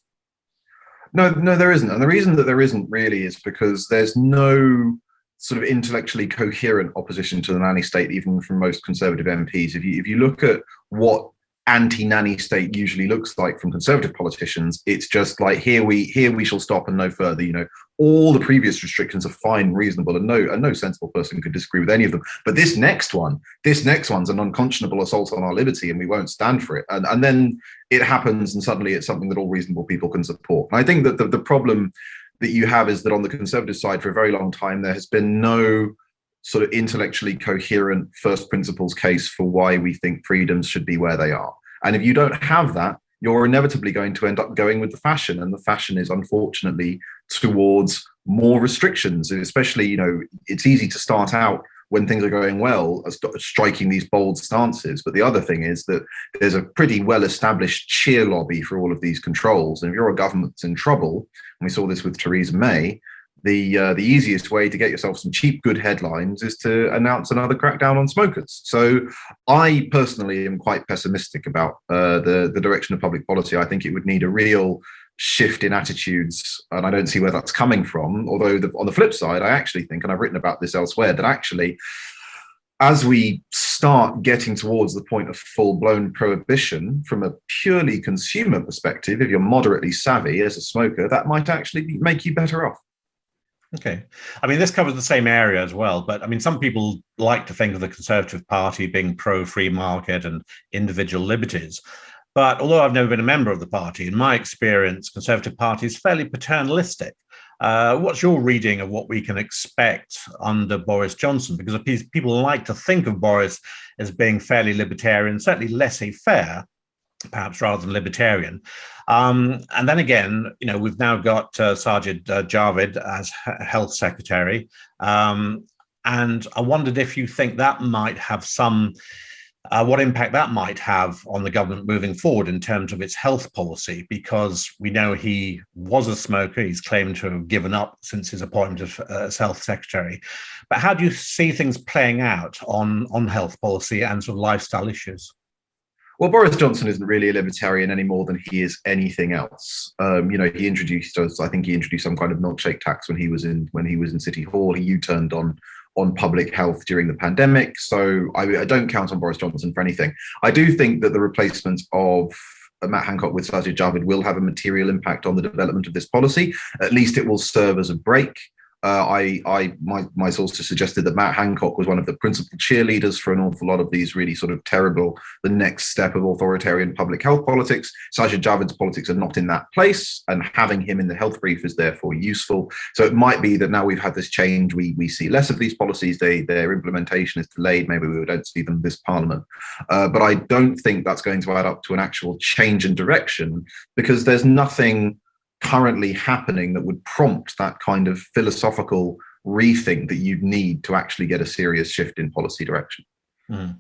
No, there isn't. And the reason that there isn't really is because there's no sort of intellectually coherent opposition to the nanny state, even from most Conservative MPs. If you look at what anti-nanny state usually looks like from Conservative politicians, it's just like here we shall stop and no further. All the previous restrictions are fine, reasonable, and no sensible person could disagree with any of them. But this next one's an unconscionable assault on our liberty, and we won't stand for it. And then it happens, and suddenly it's something that all reasonable people can support. And I think that the problem that you have is that on the Conservative side, for a very long time, there has been no sort of intellectually coherent first principles case for why we think freedoms should be where they are. And if you don't have that, you're inevitably going to end up going with the fashion. And the fashion is unfortunately towards more restrictions. And especially, it's easy to start out when things are going well, striking these bold stances. But the other thing is that there's a pretty well-established cheer lobby for all of these controls. And if you're a government that's in trouble, and we saw this with Theresa May, the easiest way to get yourself some cheap, good headlines is to announce another crackdown on smokers. So I personally am quite pessimistic about the direction of public policy. I think it would need a real shift in attitudes, and I don't see where that's coming from. Although on the flip side, I actually think, and I've written about this elsewhere, that actually as we start getting towards the point of full-blown prohibition, from a purely consumer perspective, if you're moderately savvy as a smoker, that might actually make you better off. Okay. I mean, this covers the same area as well, but I mean, some people like to think of the Conservative Party being pro-free market and individual liberties. But although I've never been a member of the party, in my experience, Conservative Party is fairly paternalistic. What's your reading of what we can expect under Boris Johnson? Because people like to think of Boris as being fairly libertarian, certainly laissez-faire, perhaps rather than libertarian. And then again, we've now got Sajid Javid as Health Secretary. And I wondered if you think that might have what impact that might have on the government moving forward in terms of its health policy, because we know he was a smoker. He's claimed to have given up since his appointment as Health Secretary. But how do you see things playing out on health policy and sort of lifestyle issues? Well, Boris Johnson isn't really a libertarian any more than he is anything else. He introduced us. I think he introduced some kind of milkshake tax when he was in City Hall. He U-turned on public health during the pandemic. So I don't count on Boris Johnson for anything. I do think that the replacement of Matt Hancock with Sajid Javid will have a material impact on the development of this policy. At least it will serve as a brake. My sources suggested that Matt Hancock was one of the principal cheerleaders for an awful lot of these really sort of terrible, the next step of authoritarian public health politics. Sajid Javid's politics are not in that place, and having him in the health brief is therefore useful. So it might be that now we've had this change, we see less of these policies, their implementation is delayed, maybe we don't see them this Parliament. But I don't think that's going to add up to an actual change in direction, because there's nothing currently happening that would prompt that kind of philosophical rethink that you'd need to actually get a serious shift in policy direction. And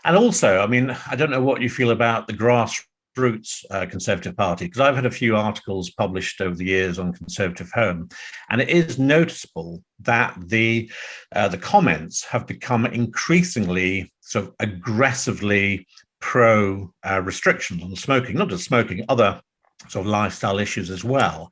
also, I mean, I don't know what you feel about the grassroots Conservative Party, because I've had a few articles published over the years on Conservative Home, and it is noticeable that the comments have become increasingly sort of aggressively pro restrictions on smoking, not just smoking, other sort of lifestyle issues as well.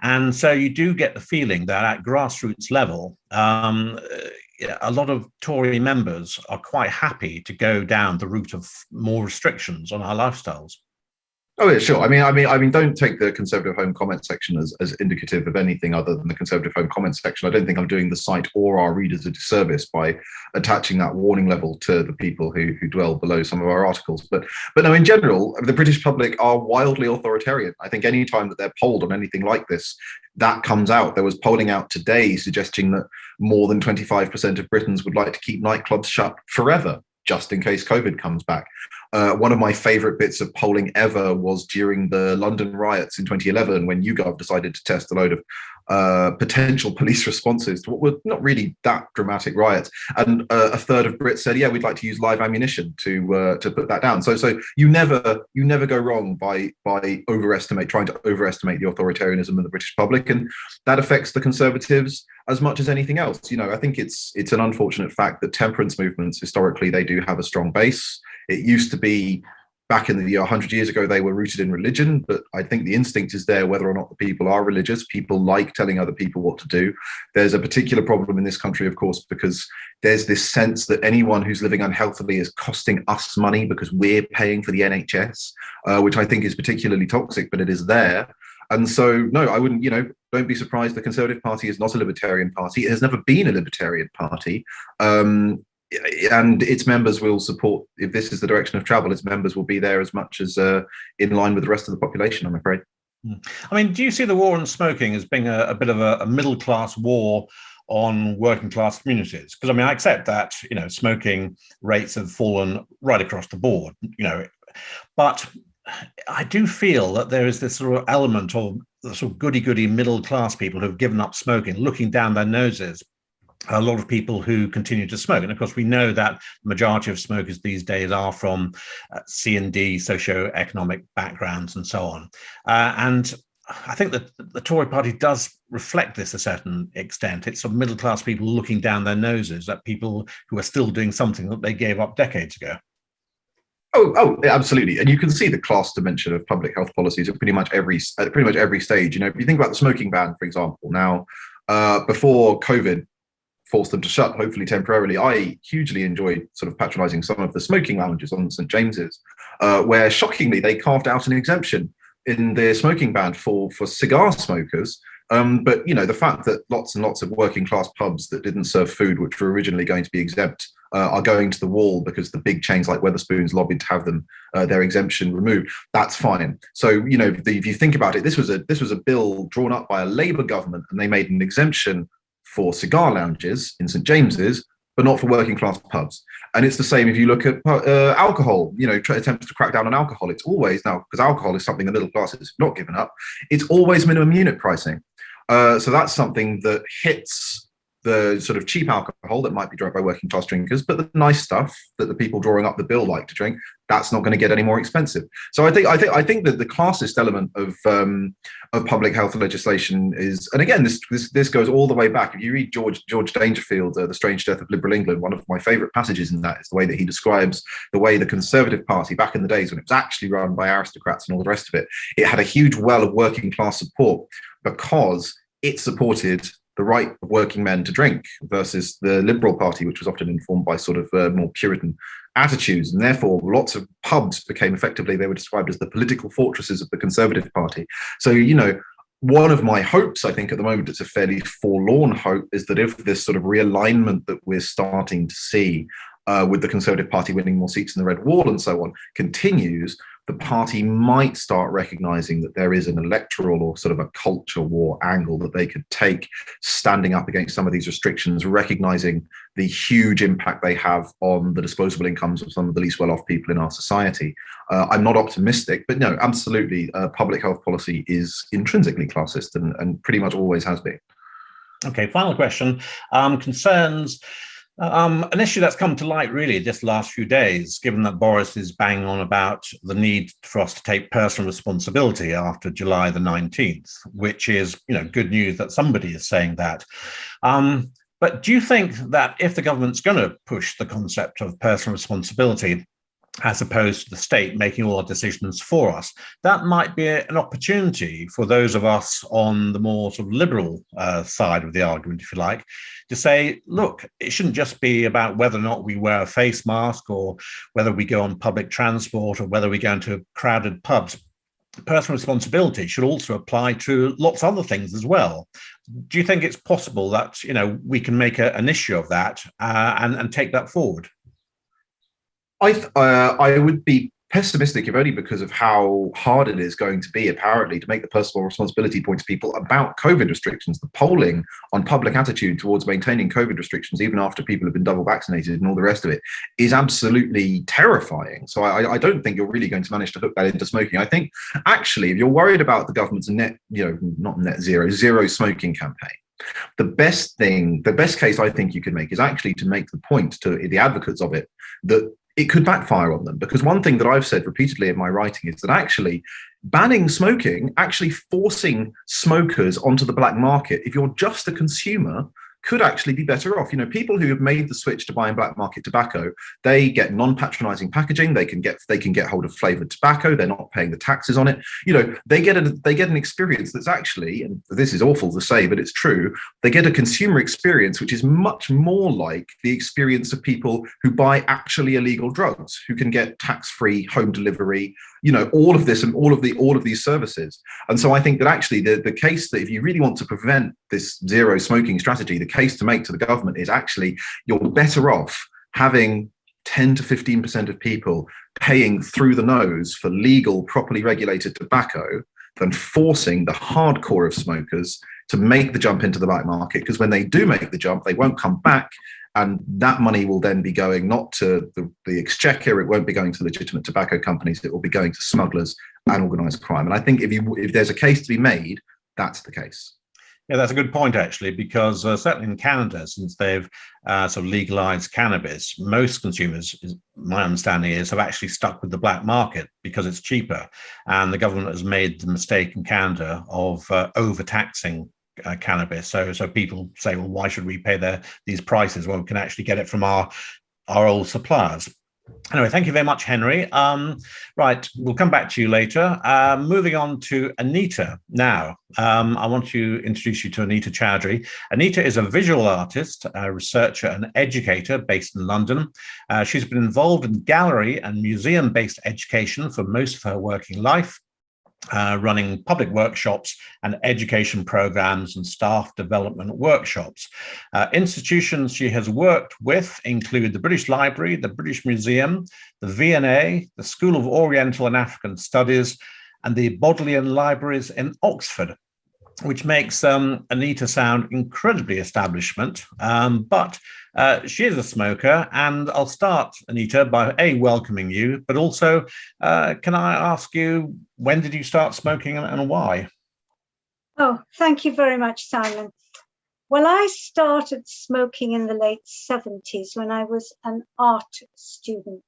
And so you do get the feeling that at grassroots level, a lot of Tory members are quite happy to go down the route of more restrictions on our lifestyles. Oh yeah, sure. I mean, don't take the Conservative Home comment section as indicative of anything other than the Conservative Home comment section. I don't think I'm doing the site or our readers a disservice by attaching that warning level to the people who dwell below some of our articles. But no, in general, the British public are wildly authoritarian. I think any time that they're polled on anything like this, that comes out. There was polling out today suggesting that more than 25% of Britons would like to keep nightclubs shut forever, just in case COVID comes back. One of my favorite bits of polling ever was during the London riots in 2011, when YouGov decided to test a load of potential police responses to what were not really that dramatic riots. And a third of Brits said, yeah, we'd like to use live ammunition to put that down. So you never go wrong by trying to overestimate the authoritarianism of the British public. And that affects the Conservatives as much as anything else. I think it's an unfortunate fact that temperance movements, historically, they do have a strong base. It used to be, back in the 100 years ago, they were rooted in religion, but I think the instinct is there whether or not the people are religious. People like telling other people what to do. There's a particular problem in this country, of course, because there's this sense that anyone who's living unhealthily is costing us money because we're paying for the NHS, which I think is particularly toxic, but it is there. And so, no, I wouldn't, don't be surprised. The Conservative Party is not a libertarian party. It has never been a libertarian party. And its members will support, if this is the direction of travel, its members will be there as much as in line with the rest of the population, I'm afraid. I mean, do you see the war on smoking as being a bit of a middle-class war on working-class communities? Because, I mean, I accept that, smoking rates have fallen right across the board, but I do feel that there is this sort of element of the sort of goody-goody middle-class people who've given up smoking, looking down their noses. A lot of people who continue to smoke. And of course, we know that the majority of smokers these days are from C and D socio-economic backgrounds and so on. And I think that the Tory party does reflect this to a certain extent. It's sort of middle-class people looking down their noses at people who are still doing something that they gave up decades ago. Oh, absolutely. And you can see the class dimension of public health policies at pretty much every stage. If you think about the smoking ban, for example, now, before COVID, force them to shut, hopefully temporarily. I hugely enjoyed sort of patronising some of the smoking lounges on St James's, where shockingly they carved out an exemption in their smoking ban for cigar smokers. But the fact that lots and lots of working class pubs that didn't serve food, which were originally going to be exempt, are going to the wall because the big chains like Wetherspoons lobbied to have them their exemption removed. That's fine. So if you think about it, this was a bill drawn up by a Labour government, and they made an exemption for cigar lounges in St James's, but not for working class pubs. And it's the same if you look at alcohol, attempts to crack down on alcohol. It's always now, because alcohol is something the middle classes have not given up, it's always minimum unit pricing. So that's something that hits the sort of cheap alcohol that might be drunk by working class drinkers, but the nice stuff that the people drawing up the bill like to drink, that's not going to get any more expensive. So I think that the classist element of public health legislation is, and again, this goes all the way back. If you read George Dangerfield, The Strange Death of Liberal England, one of my favourite passages in that is the way that he describes the way the Conservative Party back in the days when it was actually run by aristocrats and all the rest of it, it had a huge well of working class support because it supported the right of working men to drink versus the Liberal Party, which was often informed by sort of more Puritan attitudes. And therefore, lots of pubs became effectively, they were described as the political fortresses of the Conservative Party. So, one of my hopes, I think at the moment, it's a fairly forlorn hope, is that if this sort of realignment that we're starting to see with the Conservative Party winning more seats in the Red Wall and so on continues, the party might start recognizing that there is an electoral or sort of a culture war angle that they could take, standing up against some of these restrictions, recognizing the huge impact they have on the disposable incomes of some of the least well-off people in our society. I'm not optimistic, but no, absolutely, public health policy is intrinsically classist and pretty much always has been. Okay, final question concerns an issue that's come to light really just the last few days, given that Boris is banging on about the need for us to take personal responsibility after July the 19th, which is, good news that somebody is saying that. But do you think that if the government's going to push the concept of personal responsibility, as opposed to the state making all our decisions for us, that might be an opportunity for those of us on the more sort of liberal side of the argument, if you like, to say, look, it shouldn't just be about whether or not we wear a face mask or whether we go on public transport or whether we go into crowded pubs. Personal responsibility should also apply to lots of other things as well. Do you think it's possible that, we can make an issue of that and take that forward? I would be pessimistic, if only because of how hard it is going to be, apparently, to make the personal responsibility point to people about COVID restrictions. The polling on public attitude towards maintaining COVID restrictions, even after people have been double vaccinated and all the rest of it, is absolutely terrifying. So I don't think you're really going to manage to hook that into smoking. I think, actually, if you're worried about the government's zero smoking campaign, the best case I think you can make is actually to make the point to the advocates of it that it could backfire on them. Because one thing that I've said repeatedly in my writing is that actually banning smoking, actually forcing smokers onto the black market, if you're just a consumer, could actually be better off. People who have made the switch to buying black market tobacco, they get non-patronizing packaging. They can get hold of flavored tobacco. They're not paying the taxes on it. They get an experience that's actually, and this is awful to say, but it's true. They get a consumer experience which is much more like the experience of people who buy actually illegal drugs, who can get tax-free home delivery. All of this and all of these services. And so I think that actually the case that if you really want to prevent this zero smoking strategy, the case to make to the government is actually you're better off having 10 to 15% of people paying through the nose for legal, properly regulated tobacco than forcing the hardcore of smokers to make the jump into the black market. Because when they do make the jump, they won't come back. And that money will then be going not to the exchequer, it won't be going to legitimate tobacco companies, it will be going to smugglers and organised crime. And I think if there's a case to be made, that's the case. Yeah, that's a good point, actually, because certainly in Canada, since they've sort of legalized cannabis, most consumers, my understanding is, have actually stuck with the black market because it's cheaper. And the government has made the mistake in Canada of overtaxing cannabis. So people say, well, why should we pay these prices? Well, we can actually get it from our old suppliers. Anyway, thank you very much, Henry. Right, we'll come back to you later. Moving on to Anita now. I want to introduce you to Anita Chowdry. Anita is a visual artist, a researcher and educator based in London. She's been involved in gallery and museum-based education for most of her working life. Running public workshops and education programs and staff development workshops. Institutions she has worked with include the British Library, the British Museum, the V&A, the School of Oriental and African Studies, and the Bodleian Libraries in Oxford, which makes Anita sound incredibly establishment, but she is a smoker. And I'll start, Anita, by welcoming you, but also, can I ask you, when did you start smoking and why? Oh, thank you very much, Simon. Well, I started smoking in the late 70s when I was an art student.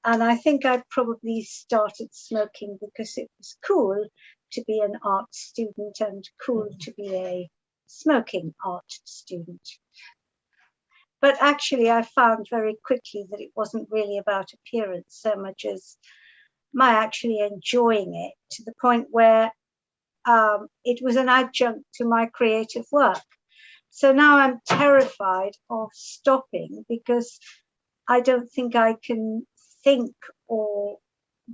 And I think I probably started smoking because it was cool to be an art student and cool to be a smoking art student. But actually, I found very quickly that it wasn't really about appearance so much as my actually enjoying it, to the point where it was an adjunct to my creative work. So now I'm terrified of stopping because I don't think I can think or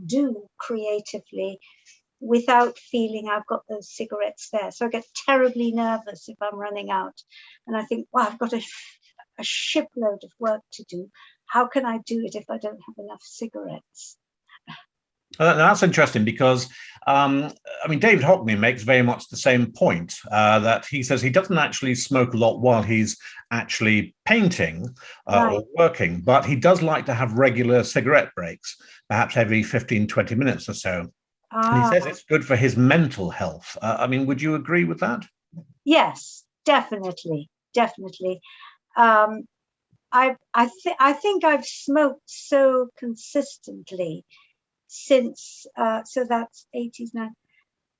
do creatively without feeling I've got those cigarettes there. So I get terribly nervous if I'm running out. And I think, well, I've got a shipload of work to do. How can I do it if I don't have enough cigarettes? That's interesting because, David Hockney makes very much the same point, that he says he doesn't actually smoke a lot while he's actually painting or working, but he does like to have regular cigarette breaks, perhaps every 15, 20 minutes or so. And he says it's good for his mental health. Would you agree with that? Yes, definitely. I think I've smoked so consistently since, so that's 80s now,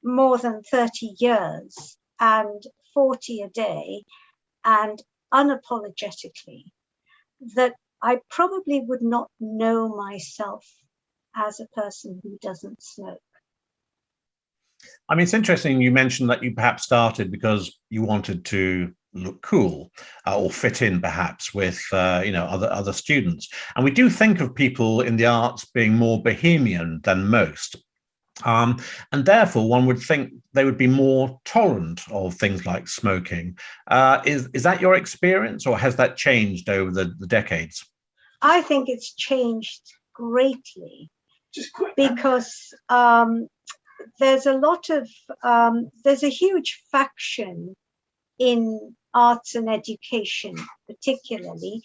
more than 30 years and 40 a day, and unapologetically, that I probably would not know myself as a person who doesn't smoke. It's interesting you mentioned that you perhaps started because you wanted to look cool or fit in perhaps with other students, and we do think of people in the arts being more bohemian than most, and therefore one would think they would be more tolerant of things like smoking. Is that your experience, or has that changed over the decades? I think it's changed greatly because there's a huge faction in arts and education, particularly,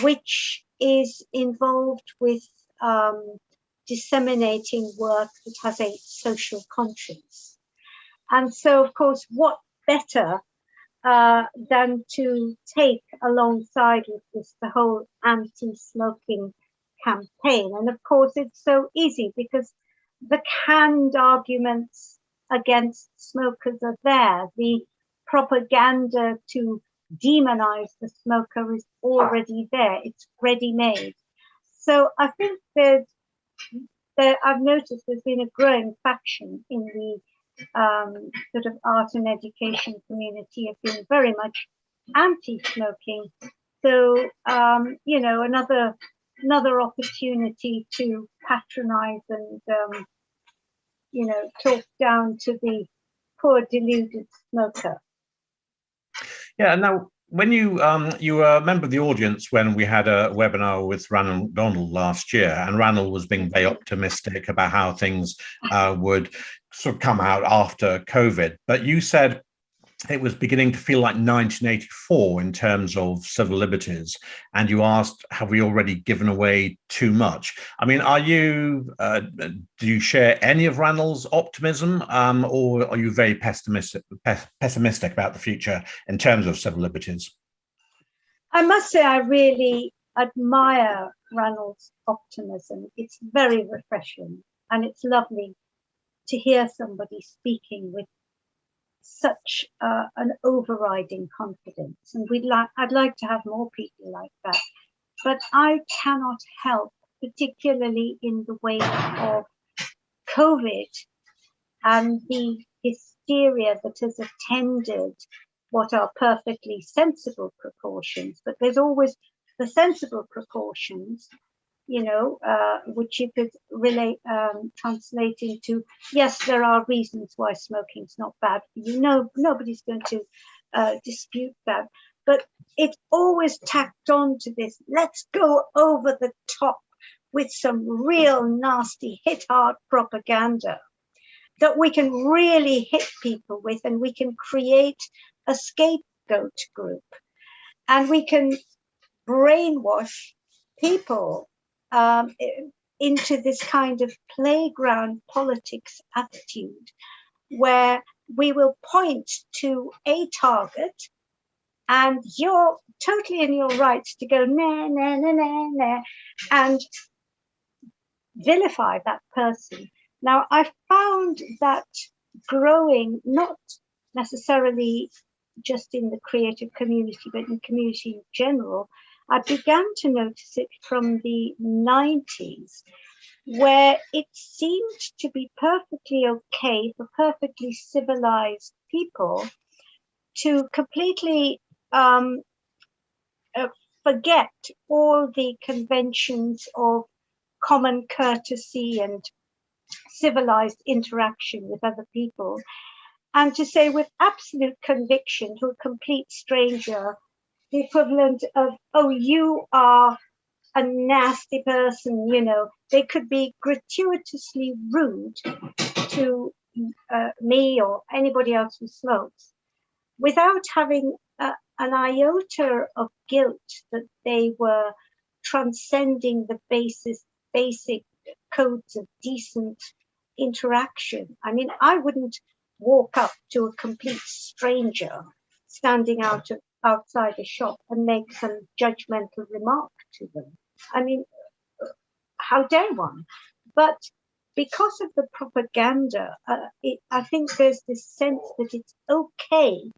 which is involved with disseminating work that has a social conscience. And so, of course, what better than to take alongside with this the whole anti-smoking campaign? And of course, it's so easy because the canned arguments against smokers are there. The propaganda to demonize the smoker is already there. It's ready-made. So I think I've noticed there's been a growing faction in the sort of art and education community of being very much anti-smoking. So, another opportunity to patronize and, talk down to the poor deluded smoker. Yeah. Now, when you were a member of the audience when we had a webinar with Ranald McDonald last year, and Ranald was being very optimistic about how things would sort of come out after COVID, but you said it was beginning to feel like 1984 in terms of civil liberties, and you asked, have we already given away too much? Are you, do you share any of Ranald's optimism, or are you very pessimistic about the future in terms of civil liberties? I must say I really admire Ranald's optimism. It's very refreshing, and it's lovely to hear somebody speaking with such an overriding confidence, and I'd like to have more people like that. But I cannot help particularly in the wake of COVID and the hysteria that has attended what are perfectly sensible precautions, but there's always the sensible precautions, which you could translate into, yes, there are reasons why smoking's not bad for you. No, nobody's going to dispute that. But it's always tacked on to this. Let's go over the top with some real nasty hit hard propaganda that we can really hit people with, and we can create a scapegoat group, and we can brainwash people into this kind of playground politics attitude, where we will point to a target, and you're totally in your rights to go nah, nah, nah, nah, nah, and vilify that person. Now, I found that growing, not necessarily just in the creative community, but in community in general. I began to notice it from the 90s, where it seemed to be perfectly okay for perfectly civilized people to completely forget all the conventions of common courtesy and civilized interaction with other people, and to say with absolute conviction to a complete stranger the equivalent of, oh, you are a nasty person. They could be gratuitously rude to me or anybody else who smokes without having an iota of guilt that they were transcending the basic codes of decent interaction. I mean, I wouldn't walk up to a complete stranger standing outside a shop and make some judgmental remark to them. I mean, how dare one? But because of the propaganda, I think there's this sense that it's okay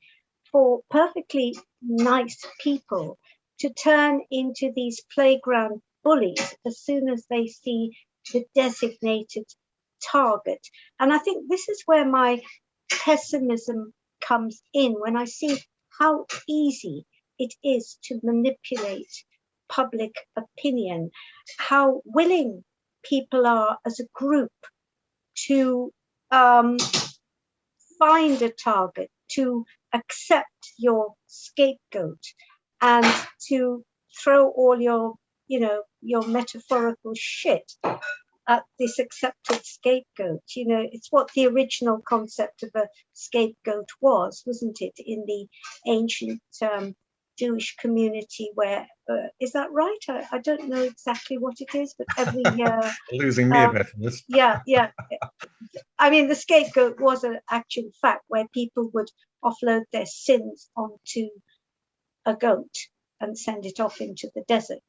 for perfectly nice people to turn into these playground bullies as soon as they see the designated target. And I think this is where my pessimism comes in, when I see how easy it is to manipulate public opinion, how willing people are as a group to find a target, to accept your scapegoat, and to throw all your metaphorical shit at this accepted scapegoat. It's what the original concept of a scapegoat was, wasn't it, in the ancient Jewish community, where is that right? I don't know exactly what it is, but every losing me a bit on this. Yeah. I mean, the scapegoat was an actual fact where people would offload their sins onto a goat and send it off into the desert.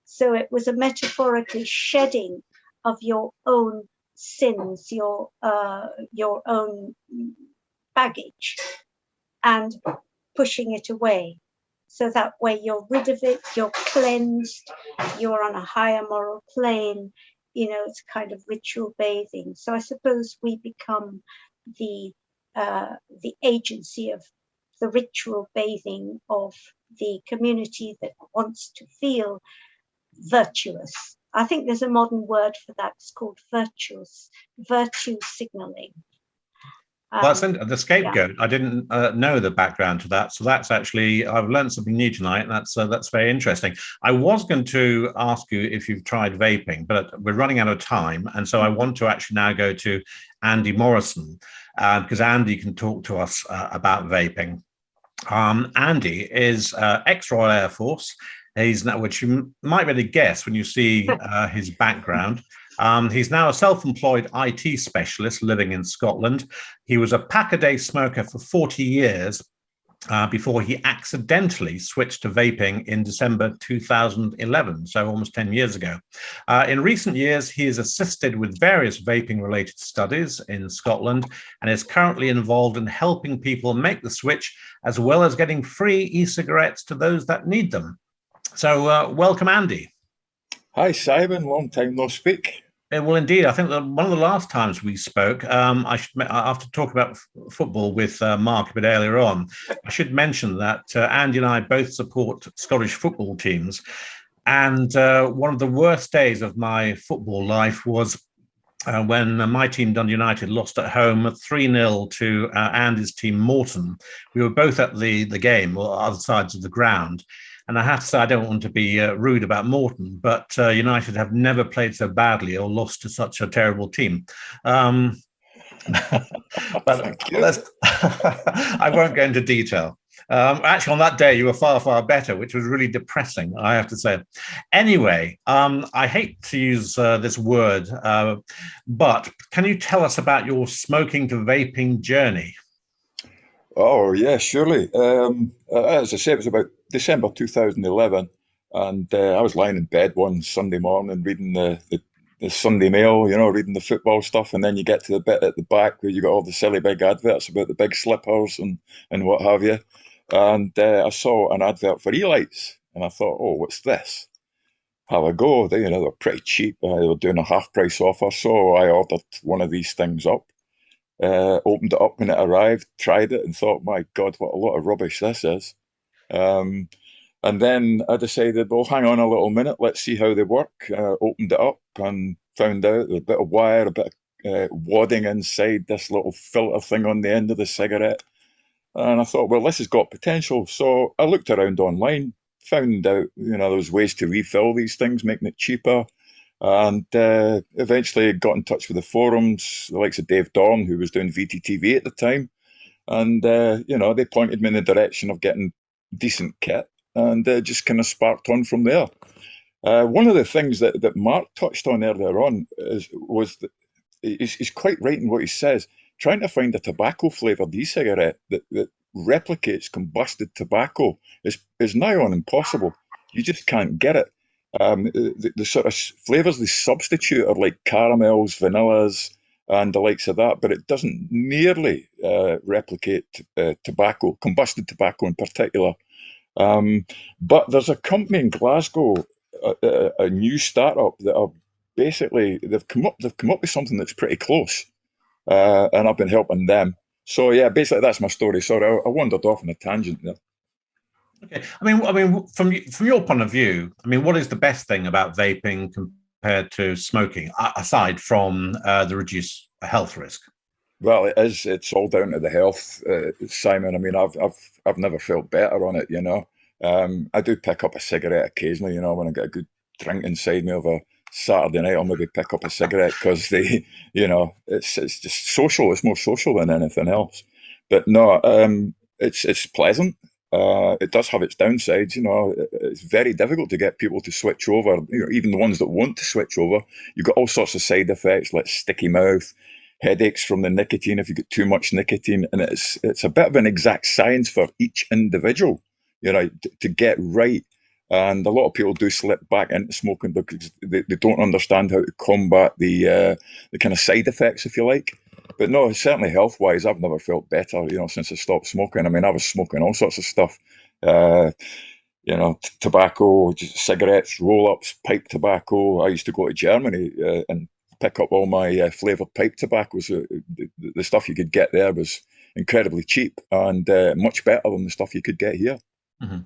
So it was a metaphorically shedding of your own sins, your own baggage, and pushing it away. So that way you're rid of it, you're cleansed, you're on a higher moral plane. It's kind of ritual bathing. So I suppose we become the agency of the ritual bathing of the community that wants to feel virtuous. I think there's a modern word for that. It's called virtue signaling. Well, that's the scapegoat. Yeah. I didn't know the background to that, so that's actually, I've learned something new tonight, and that's very interesting. I was going to ask you if you've tried vaping, but we're running out of time, and so I want to actually now go to Andy Morrison, because Andy can talk to us about vaping. Andy is ex-Royal Air Force. He's now, which you might be able to guess when you see his background. He's now a self-employed IT specialist living in Scotland. He was a pack-a-day smoker for 40 years before he accidentally switched to vaping in December 2011, so almost 10 years ago. In recent years, he has assisted with various vaping-related studies in Scotland and is currently involved in helping people make the switch, as well as getting free e-cigarettes to those that need them. So welcome, Andy. Hi, Simon. Long time no speak. Well, indeed, I think that one of the last times we spoke, after talking about football with Mark a bit earlier on, I should mention that Andy and I both support Scottish football teams. And one of the worst days of my football life was when my team, Dundee United, lost at home 3-0 to Andy's team, Morton. We were both at the game, or other sides of the ground. And I have to say, I don't want to be rude about Morton, but United have never played so badly or lost to such a terrible team. But I won't go into detail. Actually, on that day, you were far, far better, which was really depressing, I have to say. Anyway, I hate to use this word, but can you tell us about your smoking to vaping journey? Oh, yeah, surely. As I say, it was about December 2011, and I was lying in bed one Sunday morning reading the Sunday Mail, reading the football stuff, and then you get to the bit at the back where you got all the silly big adverts about the big slippers and what have you. And I saw an advert for e-lights, and I thought, oh, what's this? Have a go. They're pretty cheap. They were doing a half price offer, so I ordered one of these things up. Opened it up when it arrived, tried it, and thought, my God, what a lot of rubbish this is. Um, and then I decided, well, hang on a little minute, let's see how they work. Opened it up and found out a bit of wire, a bit of wadding inside this little filter thing on the end of the cigarette. And I thought, well, this has got potential. So I looked around online, found out, there was ways to refill these things, making it cheaper. And eventually got in touch with the forums, the likes of Dave Dorn, who was doing VTTV at the time. And, they pointed me in the direction of getting decent kit and just kind of sparked on from there. One of the things that Mark touched on earlier on he's quite right in what he says. Trying to find a tobacco flavoured e-cigarette that replicates combusted tobacco is nigh on impossible. You just can't get it. The sort of flavours they substitute are like caramels, vanillas, and the likes of that, but it doesn't nearly replicate tobacco, combusted tobacco in particular. But there's a company in Glasgow, a new startup that are basically they've come up with something that's pretty close, and I've been helping them. So yeah, basically that's my story. Sorry, I wandered off on a tangent there. Okay, I mean, from your point of view, what is the best thing about vaping compared to smoking, aside from the reduced health risk? Well, it is. It's all down to the health, Simon. I've never felt better on it. I do pick up a cigarette occasionally. When I get a good drink inside me of a Saturday night, I'll maybe pick up a cigarette because it's just social. It's more social than anything else. But no, it's pleasant. It does have its downsides. It's very difficult to get people to switch over. Even the ones that want to switch over, you've got all sorts of side effects like sticky mouth, headaches from the nicotine if you get too much nicotine, and it's a bit of an exact science for each individual, to get right. And a lot of people do slip back into smoking because they don't understand how to combat the kind of side effects, if you like. But no, certainly health-wise, I've never felt better, since I stopped smoking. I was smoking all sorts of stuff, tobacco, cigarettes, roll-ups, pipe tobacco. I used to go to Germany and pick up all my flavoured pipe tobaccos. The stuff you could get there was incredibly cheap and much better than the stuff you could get here. Mm-hmm.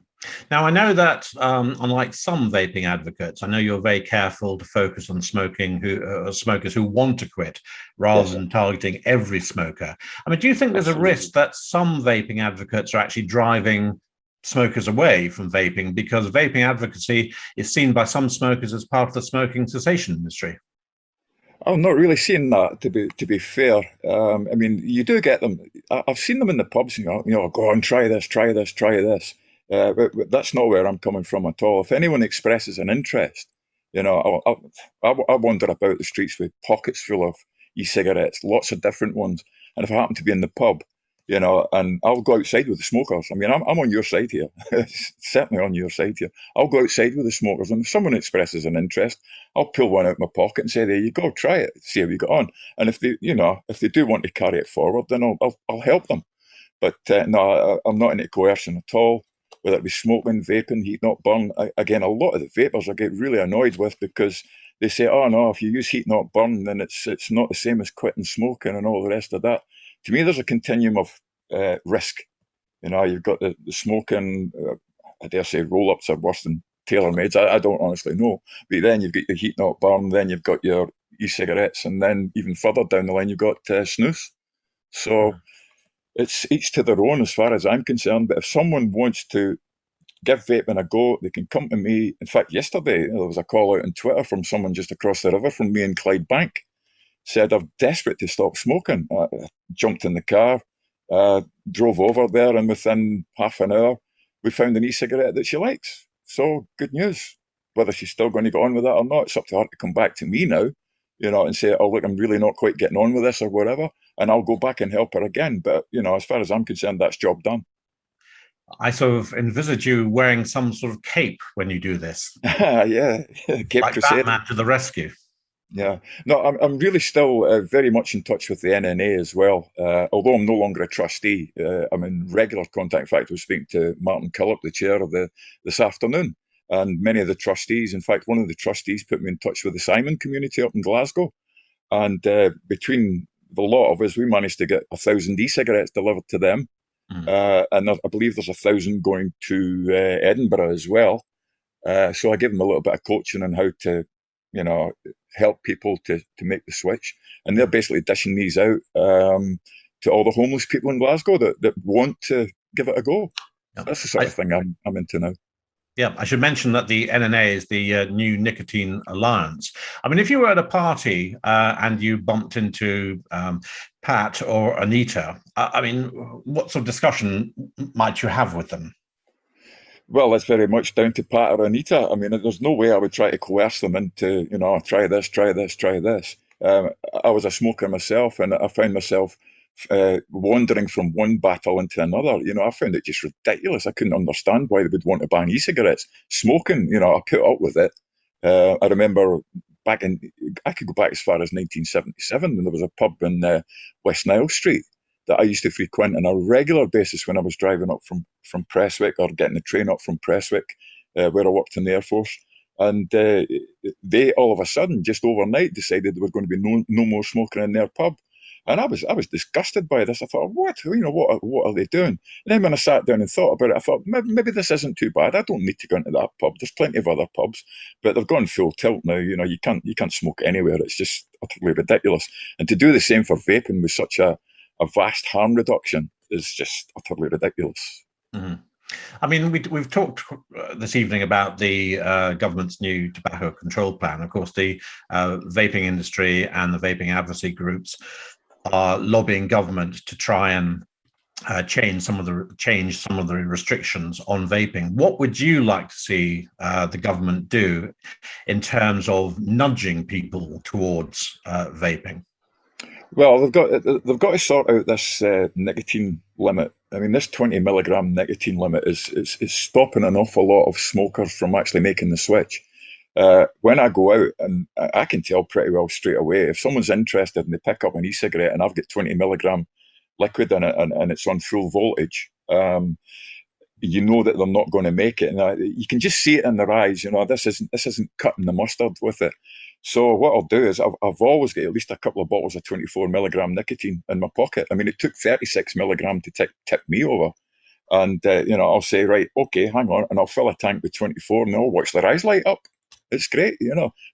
Now, I know that unlike some vaping advocates, I know you're very careful to focus on smokers who want to quit rather than targeting every smoker. Do you think there's a risk that some vaping advocates are actually driving smokers away from vaping because vaping advocacy is seen by some smokers as part of the smoking cessation industry? I'm not really seeing that, to be fair. You do get them. I've seen them in the pubs. Go on, try this, try this, try this. But that's not where I'm coming from at all. If anyone expresses an interest, I wander about the streets with pockets full of e-cigarettes, lots of different ones. And if I happen to be in the pub, and I'll go outside with the smokers. I'm on your side here, certainly on your side here. I'll go outside with the smokers, and if someone expresses an interest, I'll pull one out of my pocket and say, "There you go, try it, see how you get on." And if they do want to carry it forward, then I'll help them. But no, I'm not into coercion at all. whether it be smoking, vaping, heat not burn. Again, a lot of the vapers I get really annoyed with, because they say, oh no, if you use heat not burn, then it's not the same as quitting smoking and all the rest of that. To me, there's a continuum of risk. You've got the smoking, I dare say roll-ups are worse than tailor-mades. I don't honestly know. But then you've got your heat not burn, then you've got your e-cigarettes, and then even further down the line, you've got snus. So it's each to their own as far as I'm concerned. But if someone wants to give vaping a go, they can come to me. In fact, yesterday, there was a call out on Twitter from someone just across the river from me in Clydebank. Said, I'm desperate to stop smoking. I jumped in the car, drove over there, and within half an hour, we found an e-cigarette that she likes. So good news. Whether she's still going to get on with that or not, it's up to her to come back to me now, and say, oh, look, I'm really not quite getting on with this or whatever. And I'll go back and help her again. But, as far as I'm concerned, that's job done. I sort of envisage you wearing some sort of cape when you do this. Yeah, cape like crusade. Batman to the rescue. Yeah, no, I'm really still very much in touch with the NNA as well. Although I'm no longer a trustee, I'm in regular contact. In fact, I was speaking to Martin Cullip, the chair of this afternoon, and many of the trustees. In fact, one of the trustees put me in touch with the Simon community up in Glasgow, and between the lot of us, we managed to get 1,000 e-cigarettes delivered to them, and I believe there's 1,000 going to Edinburgh as well. So I give them a little bit of coaching on how to, help people to make the switch. And they're basically dishing these out to all the homeless people in Glasgow that want to give it a go. Yep. That's the sort of thing I'm into now. Yeah, I should mention that the NNA is the New Nicotine Alliance. I mean, if you were at a party and you bumped into Pat or Anita, I mean, what sort of discussion might you have with them? Well, that's very much down to Pat or Anita. I mean, there's no way I would try to coerce them into, try this, try this, try this. I was a smoker myself, and I found myself wandering from one battle into another. I found it just ridiculous. I couldn't understand why they would want to ban e-cigarettes. Smoking, I put up with it. I remember I could go back as far as 1977, and there was a pub in West Nile Street that I used to frequent on a regular basis when I was driving up from Prestwick, or getting the train up from Prestwick, where I worked in the Air Force. And they all of a sudden, just overnight, decided there was going to be no more smoking in their pub. And I was disgusted by this. I thought, what are they doing? And then when I sat down and thought about it, I thought, maybe this isn't too bad. I don't need to go into that pub. There's plenty of other pubs, but they've gone full tilt now. You can't smoke anywhere. It's just utterly ridiculous. And to do the same for vaping with such a vast harm reduction is just utterly ridiculous. Mm-hmm. I mean, we've talked this evening about the government's new tobacco control plan. Of course, the vaping industry and the vaping advocacy groups are lobbying government to try and change some of the restrictions on vaping. What would you like to see the government do in terms of nudging people towards vaping? Well, they've got to sort out this nicotine limit. I mean, this 20 milligram nicotine limit is stopping an awful lot of smokers from actually making the switch. When I go out, and I can tell pretty well straight away, if someone's interested and they pick up an e-cigarette and I've got 20 milligram liquid in it and it's on full voltage, you know that they're not going to make it. And you can just see it in their eyes. This isn't cutting the mustard with it. So what I'll do is I've always got at least a couple of bottles of 24 milligram nicotine in my pocket. I mean, it took 36 milligram to tip me over. And, I'll say, right, okay, hang on. And I'll fill a tank with 24 and I'll watch their eyes light up. It's great,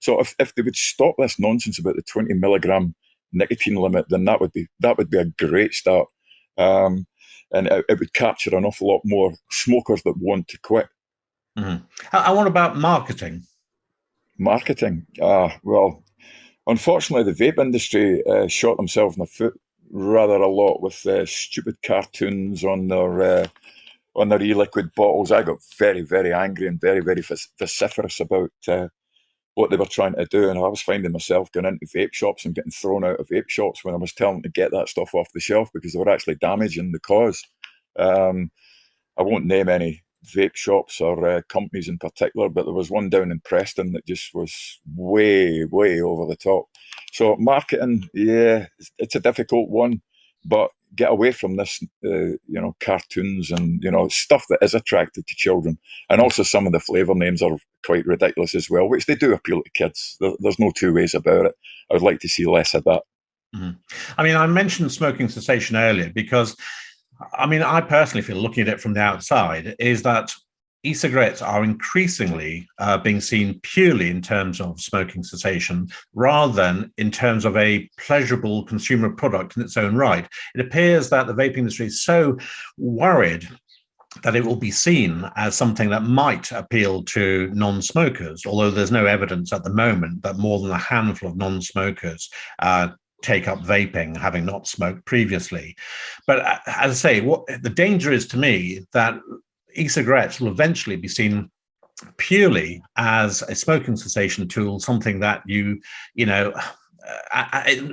So if they would stop this nonsense about the 20 milligram nicotine limit, then that would be a great start. And it would capture an awful lot more smokers that want to quit. Mm-hmm. And what about marketing? Marketing? Well, unfortunately, the vape industry shot themselves in the foot rather a lot with stupid cartoons on their e-liquid bottles. I got very, very angry and very, very vociferous about what they were trying to do. And I was finding myself going into vape shops and getting thrown out of vape shops when I was telling them to get that stuff off the shelf because they were actually damaging the cause. I won't name any vape shops or companies in particular, but there was one down in Preston that just was way, way over the top. So marketing, yeah, it's a difficult one, but get away from this, cartoons and, stuff that is attractive to children. And also some of the flavour names are quite ridiculous as well, which they do appeal to kids. There's no two ways about it. I would like to see less of that. Mm-hmm. I mean, I mentioned smoking cessation earlier because, I personally feel, looking at it from the outside, is that e-cigarettes are increasingly being seen purely in terms of smoking cessation rather than in terms of a pleasurable consumer product in its own right. It appears that the vaping industry is so worried that it will be seen as something that might appeal to non-smokers, although there's no evidence at the moment that more than a handful of non-smokers take up vaping, having not smoked previously. But as I say, what the danger is to me that e-cigarettes will eventually be seen purely as a smoking cessation tool, something that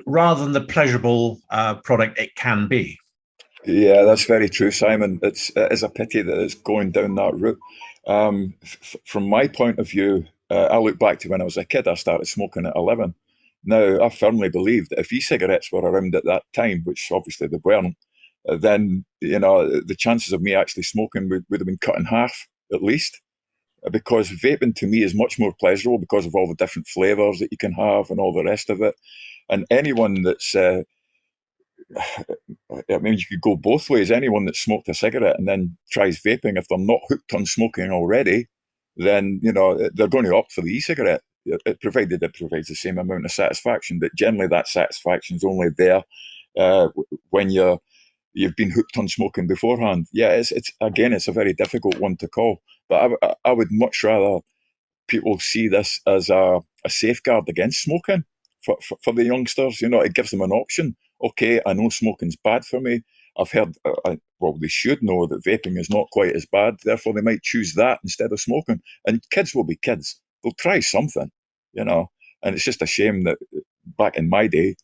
rather than the pleasurable product it can be. Yeah, that's very true, Simon. It is a pity that it's going down that route. From my point of view, I look back to when I was a kid. I started smoking at 11. Now, I firmly believe that if e-cigarettes were around at that time, which obviously they weren't, then the chances of me actually smoking would have been cut in half at least, because vaping to me is much more pleasurable because of all the different flavors that you can have and all the rest of it. And anyone that's you could go both ways. Anyone that smoked a cigarette and then tries vaping, if they're not hooked on smoking already, then they're going to opt for the e-cigarette, provided it provides the same amount of satisfaction. But generally that satisfaction is only there when you've been hooked on smoking beforehand. Yeah, it's a very difficult one to call, but I would much rather people see this as a safeguard against smoking for the youngsters. It gives them an option. Okay, I know smoking's bad for me. I've heard, they should know that vaping is not quite as bad. Therefore, they might choose that instead of smoking. And kids will be kids. They'll try something, And it's just a shame that back in my day,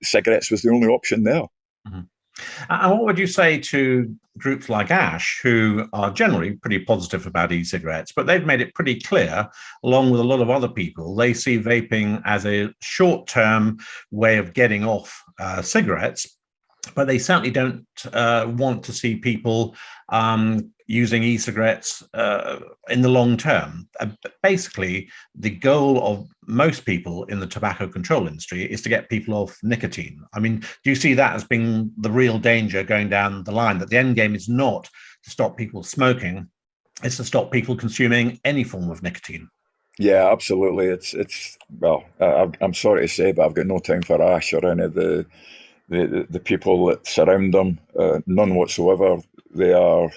cigarettes was the only option there. Mm-hmm. And what would you say to groups like ASH, who are generally pretty positive about e-cigarettes, but they've made it pretty clear, along with a lot of other people, they see vaping as a short-term way of getting off cigarettes, but they certainly don't want to see people using e-cigarettes in the long term. Basically, the goal of most people in the tobacco control industry is to get people off nicotine. Do you see that as being the real danger going down the line, that the end game is not to stop people smoking, it's to stop people consuming any form of nicotine? Yeah, absolutely. I'm sorry to say, but I've got no time for Ash or any of the people that surround them, none whatsoever. They are,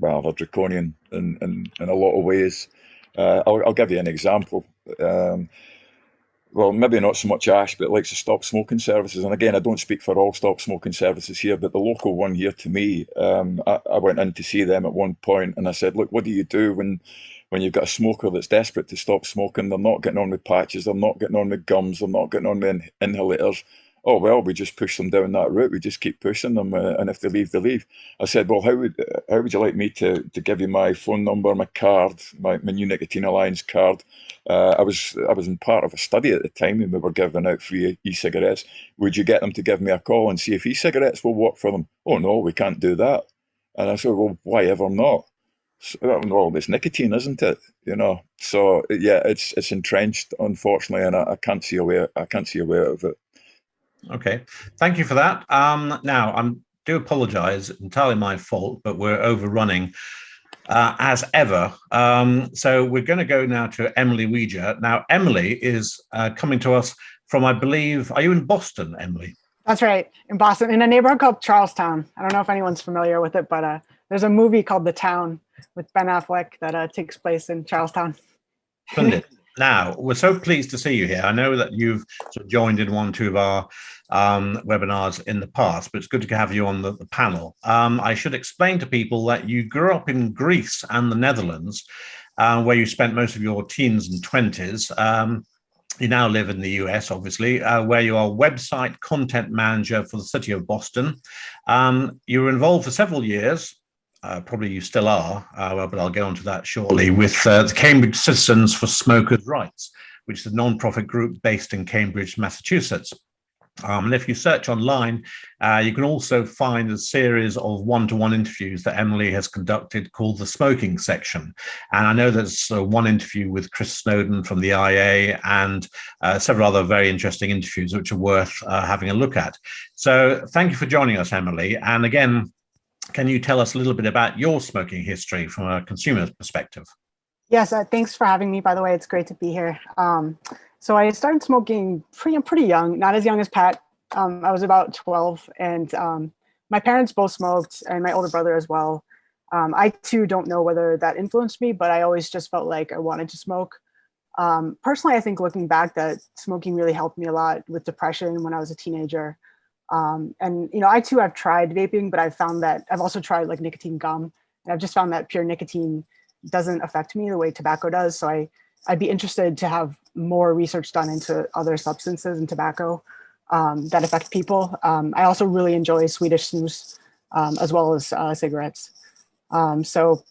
they're draconian in a lot of ways. I'll give you an example. Maybe not so much Ash, but likes of stop smoking services. And again, I don't speak for all stop smoking services here, but the local one here to me, I went in to see them at one point and I said, look, what do you do when you've got a smoker that's desperate to stop smoking? They're not getting on with patches, they're not getting on with gums, they're not getting on with inhalators. Oh, well, we just push them down that route. We just keep pushing them, and if they leave, they leave. I said, well, how would you like me to give you my phone number, my card, my new Nicotine Alliance card? I was in part of a study at the time, and we were giving out free e-cigarettes. Would you get them to give me a call and see if e-cigarettes will work for them? Oh, no, we can't do that. And I said, well, why ever not? Well, it's nicotine, isn't it? So yeah, it's entrenched, unfortunately, and I can't see a way out of it. Okay, thank you for that. Now, I do apologise, entirely my fault, but we're overrunning as ever. So we're going to go now to Emily Wieja. Now, Emily is coming to us from, I believe, are you in Boston, Emily? That's right, in Boston, in a neighborhood called Charlestown. I don't know if anyone's familiar with it, but there's a movie called The Town with Ben Affleck that takes place in Charlestown. Splendid. Now, we're so pleased to see you here. I know that you've sort of joined in one or two of our webinars in the past, but it's good to have you on the panel. I should explain to people that you grew up in Greece and the Netherlands, where you spent most of your teens and 20s. You now live in the US, obviously, where you are website content manager for the city of Boston. You were involved for several years. Probably you still are, but I'll go on to that shortly, with the Cambridge Citizens for Smokers' Rights, which is a non-profit group based in Cambridge, Massachusetts. And if you search online, you can also find a series of one-to-one interviews that Emily has conducted called The Smoking Section. And I know there's one interview with Chris Snowden from the IA and several other very interesting interviews which are worth having a look at. So thank you for joining us, Emily. And again, can you tell us a little bit about your smoking history from a consumer's perspective? Yes, thanks for having me, by the way. It's great to be here. So I started smoking pretty young, not as young as Pat. I was about 12, and my parents both smoked, and my older brother as well. I too don't know whether that influenced me, but I always just felt like I wanted to smoke. Personally, I think looking back, that smoking really helped me a lot with depression when I was a teenager. And I too have tried vaping, but I've found that I've also tried like nicotine gum, and I've just found that pure nicotine doesn't affect me the way tobacco does. So I'd be interested to have more research done into other substances and tobacco that affect people. I also really enjoy Swedish snus as well as cigarettes. So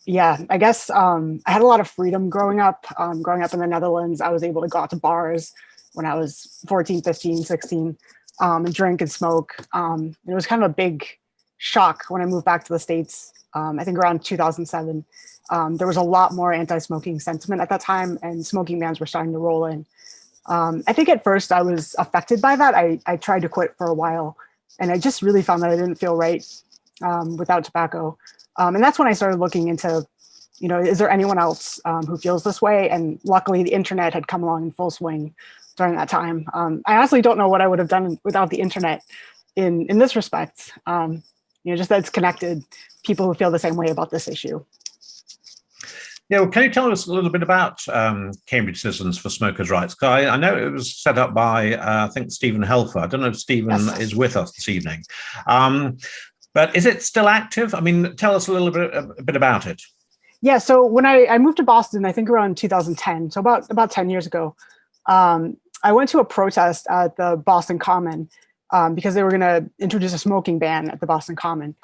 yeah, I guess I had a lot of freedom growing up. Growing up in the Netherlands, I was able to go out to bars when I was 14, 15, 16 and drink and smoke. It was kind of a big shock when I moved back to the States. I think around 2007. There was a lot more anti-smoking sentiment at that time, and smoking bans were starting to roll in. I think at first I was affected by that. I tried to quit for a while, and I just really found that I didn't feel right without tobacco. And that's when I started looking into, is there anyone else who feels this way? And luckily the internet had come along in full swing during that time. I honestly don't know what I would have done without the internet in this respect. Just that it's connected people who feel the same way about this issue. Yeah, well, can you tell us a little bit about Cambridge Citizens for Smokers' Rights? Because I know it was set up by, I think, Stephen Helfer. I don't know if Stephen is with us this evening. But is it still active? I mean, tell us a bit about it. Yeah, so when I moved to Boston, I think around 2010, so about 10 years ago, I went to a protest at the Boston Common because they were going to introduce a smoking ban at the Boston Common.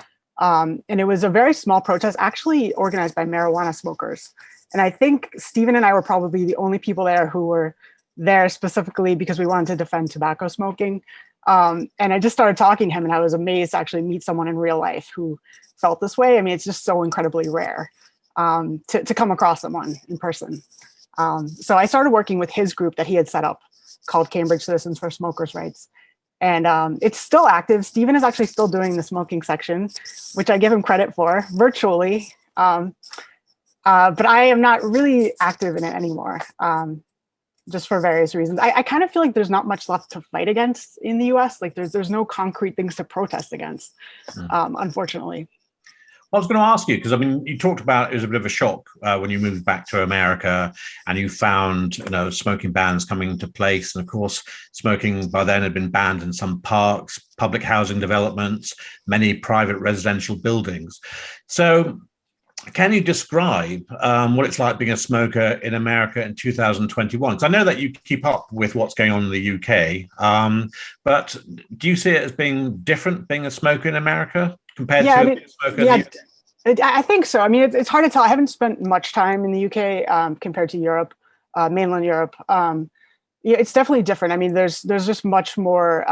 And it was a very small protest, actually organized by marijuana smokers. And I think Stephen and I were probably the only people there who were there specifically because we wanted to defend tobacco smoking. And I just started talking to him, and I was amazed to actually meet someone in real life who felt this way. I mean, it's just so incredibly rare to come across someone in person. So I started working with his group that he had set up called Cambridge Citizens for Smokers' Rights. And it's still active. Stephen is actually still doing the smoking section, which I give him credit for virtually. But I am not really active in it anymore, just for various reasons. I kind of feel like there's not much left to fight against in the US. Like there's no concrete things to protest against, unfortunately. I was going to ask you, because I mean, you talked about it was a bit of a shock when you moved back to America and you found, smoking bans coming into place. And of course, smoking by then had been banned in some parks, public housing developments, many private residential buildings. So can you describe what it's like being a smoker in America in 2021? Because I know that you keep up with what's going on in the UK, but do you see it as being different being a smoker in America compared to being a smoker in the UK? I think so. I mean, it's hard to tell. I haven't spent much time in the UK compared to Europe, mainland Europe. It's definitely different. I mean, there's just much more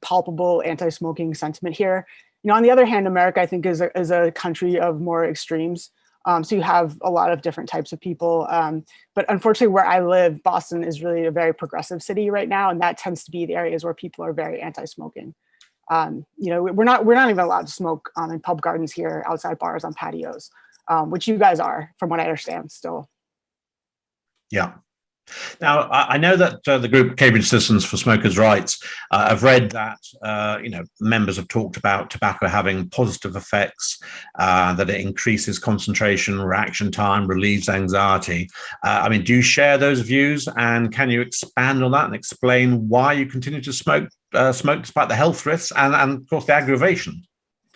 palpable anti-smoking sentiment here. On the other hand, America, I think, is a country of more extremes. So you have a lot of different types of people. But unfortunately, where I live, Boston is really a very progressive city right now. And that tends to be the areas where people are very anti-smoking. We're not even allowed to smoke in pub gardens here, outside bars, on patios, which you guys are, from what I understand, still. Yeah. Now, I know that the group Cambridge Citizens for Smokers' Rights, I've read that, members have talked about tobacco having positive effects, that it increases concentration, reaction time, relieves anxiety. I mean, do you share those views? And can you expand on that and explain why you continue to smoke despite the health risks and of course, the aggravation?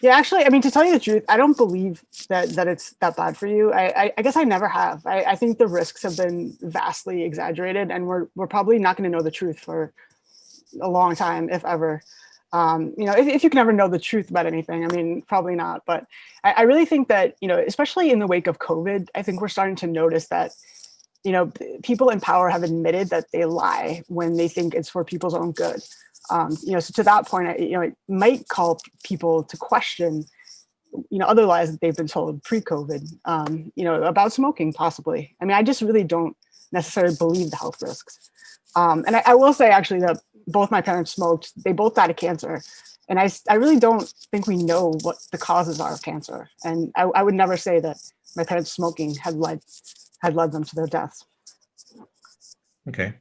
Yeah, actually, I mean, to tell you the truth, I don't believe that it's that bad for you. I guess I never have. I think the risks have been vastly exaggerated, and we're probably not going to know the truth for a long time, if ever. If you can ever know the truth about anything, I mean, probably not. But I really think that, especially in the wake of COVID, I think we're starting to notice that, people in power have admitted that they lie when they think it's for people's own good. So to that point, it might call people to question, other lies that they've been told pre-COVID, about smoking possibly. I mean, I just really don't necessarily believe the health risks. And I will say actually that both my parents smoked, they both died of cancer. And I really don't think we know what the causes are of cancer. And I would never say that my parents smoking had led them to their deaths. Okay.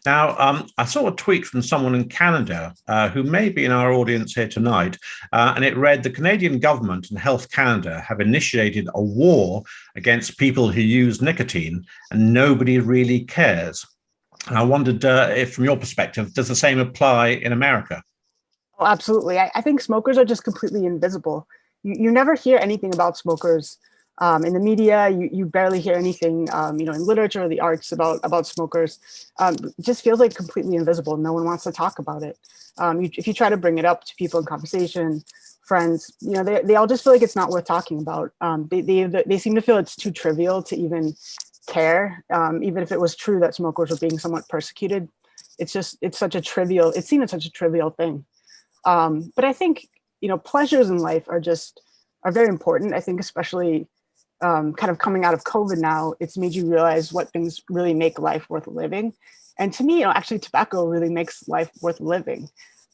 Now, I saw a tweet from someone in Canada who may be in our audience here tonight, and it read, the Canadian government and Health Canada have initiated a war against people who use nicotine, and nobody really cares. And I wondered if, from your perspective, does the same apply in America? Oh, absolutely. I think smokers are just completely invisible. You never hear anything about smokers in the media. You barely hear anything, in literature or the arts about smokers. It just feels like completely invisible. No one wants to talk about it. If you try to bring it up to people in conversation, friends, they all just feel like it's not worth talking about. They seem to feel it's too trivial to even care, even if it was true that smokers were being somewhat persecuted. It's seen as such a trivial thing. But I think, pleasures in life are very important. I think especially kind of coming out of COVID now, it's made you realize what things really make life worth living. And to me, actually tobacco really makes life worth living.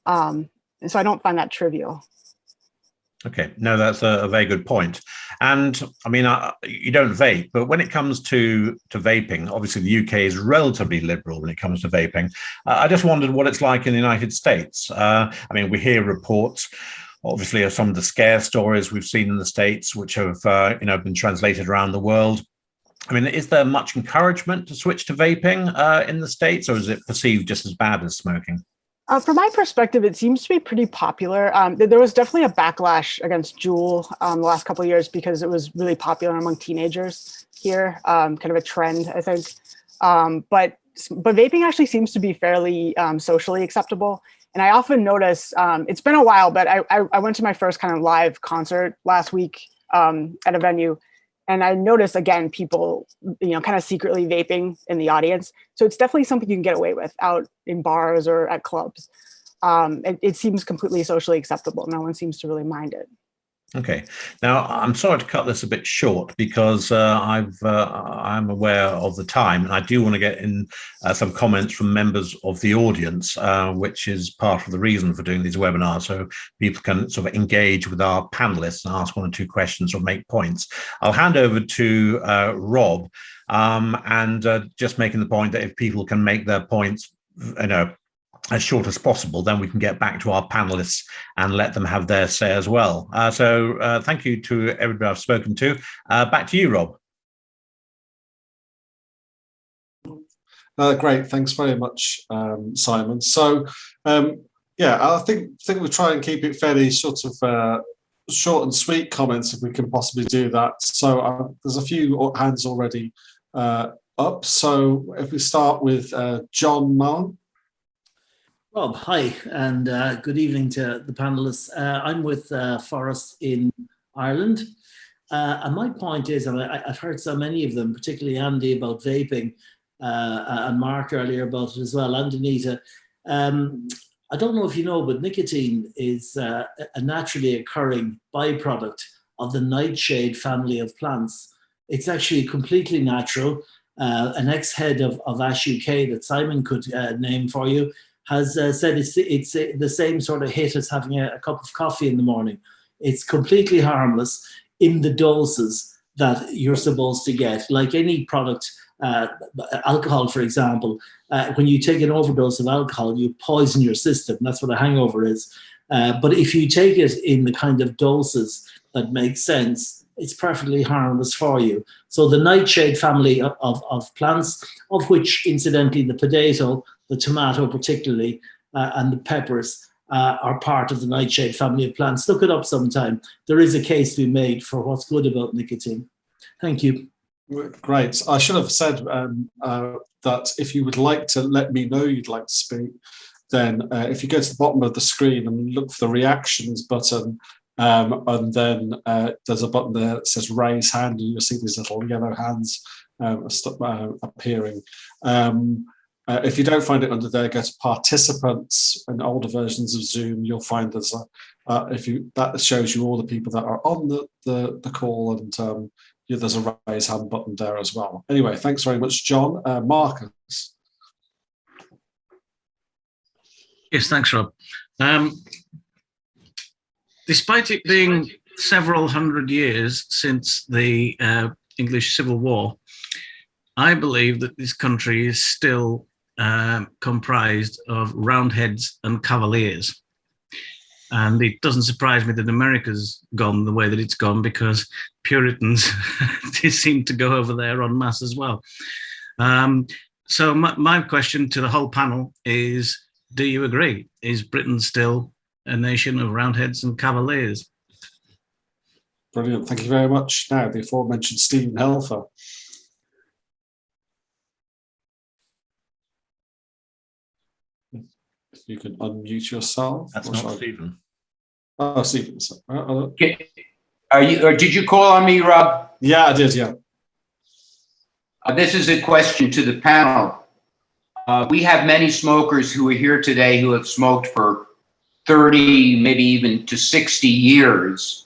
And so I don't find that trivial. Okay, no, that's a very good point. And I mean, you don't vape, but when it comes to vaping, obviously the UK is relatively liberal when it comes to vaping. I just wondered what it's like in the United States. I mean, we hear reports, obviously, of some of the scare stories we've seen in the States, which have been translated around the world. I mean, is there much encouragement to switch to vaping in the States, or is it perceived just as bad as smoking? From my perspective, it seems to be pretty popular. There was definitely a backlash against Juul the last couple of years because it was really popular among teenagers here, kind of a trend, I think. But vaping actually seems to be fairly socially acceptable. And I often notice, it's been a while, but I went to my first kind of live concert last week at a venue. And I noticed, again, people, kind of secretly vaping in the audience. So it's definitely something you can get away with out in bars or at clubs. It seems completely socially acceptable. No one seems to really mind it. Okay. Now, I'm sorry to cut this a bit short because I'm aware of the time, and I do want to get in some comments from members of the audience, which is part of the reason for doing these webinars, so people can sort of engage with our panelists and ask one or two questions or make points. I'll hand over to Rob, and just making the point that if people can make their points, as short as possible, then we can get back to our panelists and let them have their say as well. So thank you to everybody I've spoken to. Back to you, Rob. Great, thanks very much, Simon. So, I think we'll try and keep it fairly sort of short and sweet comments if we can possibly do that. So there's a few hands already up. So if we start with John Mullen. Rob, hi, and good evening to the panelists. I'm with Forest in Ireland. And my point is, and I've heard so many of them, particularly Andy about vaping, and Mark earlier about it as well, and Anita. I don't know if you know, but nicotine is a naturally occurring byproduct of the nightshade family of plants. It's actually completely natural. An ex-head of Ash UK that Simon could name for you has said it's the same sort of hit as having a cup of coffee in the morning. It's completely harmless in the doses that you're supposed to get. Like any product, alcohol, for example, when you take an overdose of alcohol, you poison your system. That's what a hangover is. But if you take it in the kind of doses that make sense, it's perfectly harmless for you. So the nightshade family of plants, of which, incidentally, the potato, the tomato particularly, and the peppers are part of the nightshade family of plants. Look it up sometime. There is a case to be made for what's good about nicotine. Thank you. Great. I should have said that if you would like to let me know you'd like to speak, then if you go to the bottom of the screen and look for the reactions button, and then there's a button there that says raise hand, and you'll see these little yellow hands appearing. If you don't find it under there, go to participants. In older versions of Zoom, you'll find there's that shows you all the people that are on the call, and there's a raise hand button there as well. Anyway, thanks very much, John. Marcus. Yes, thanks, Rob. Despite it being several hundred years since the English Civil War, I believe that this country is still comprised of Roundheads and Cavaliers. And it doesn't surprise me that America's gone the way that it's gone, because Puritans seem to go over there en masse as well. So my question to the whole panel is, do you agree? Is Britain still a nation of Roundheads and Cavaliers? Brilliant, thank you very much. Now, the aforementioned Stephen Helfer. If you can unmute yourself. That's not Stephen. Oh, Stephen. Are you? Or did you call on me, Rob? Yeah, I did. Yeah. This is a question to the panel. We have many smokers who are here today who have smoked for 30, maybe even to 60 years.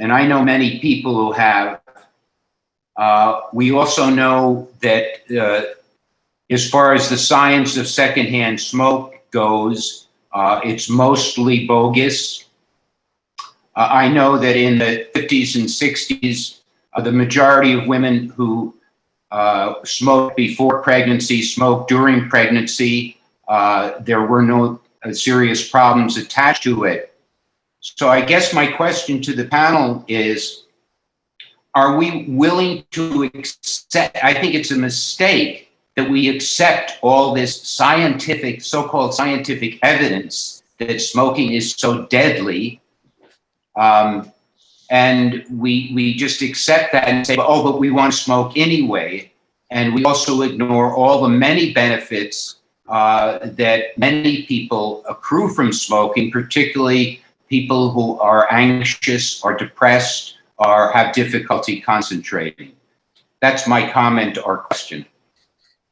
And I know many people who have. We also know that as far as the science of secondhand smoke goes, it's mostly bogus. I know that in the 50s and 60s, the majority of women who smoked before pregnancy smoked during pregnancy. There were no serious problems attached to it. So I guess my question to the panel is, are we willing to accept, I think it's a mistake that we accept all this scientific, so-called scientific evidence that smoking is so deadly. And we just accept that and say, oh, but we want to smoke anyway. And we also ignore all the many benefits that many people accrue from smoking, particularly people who are anxious or depressed or have difficulty concentrating. That's my comment or question.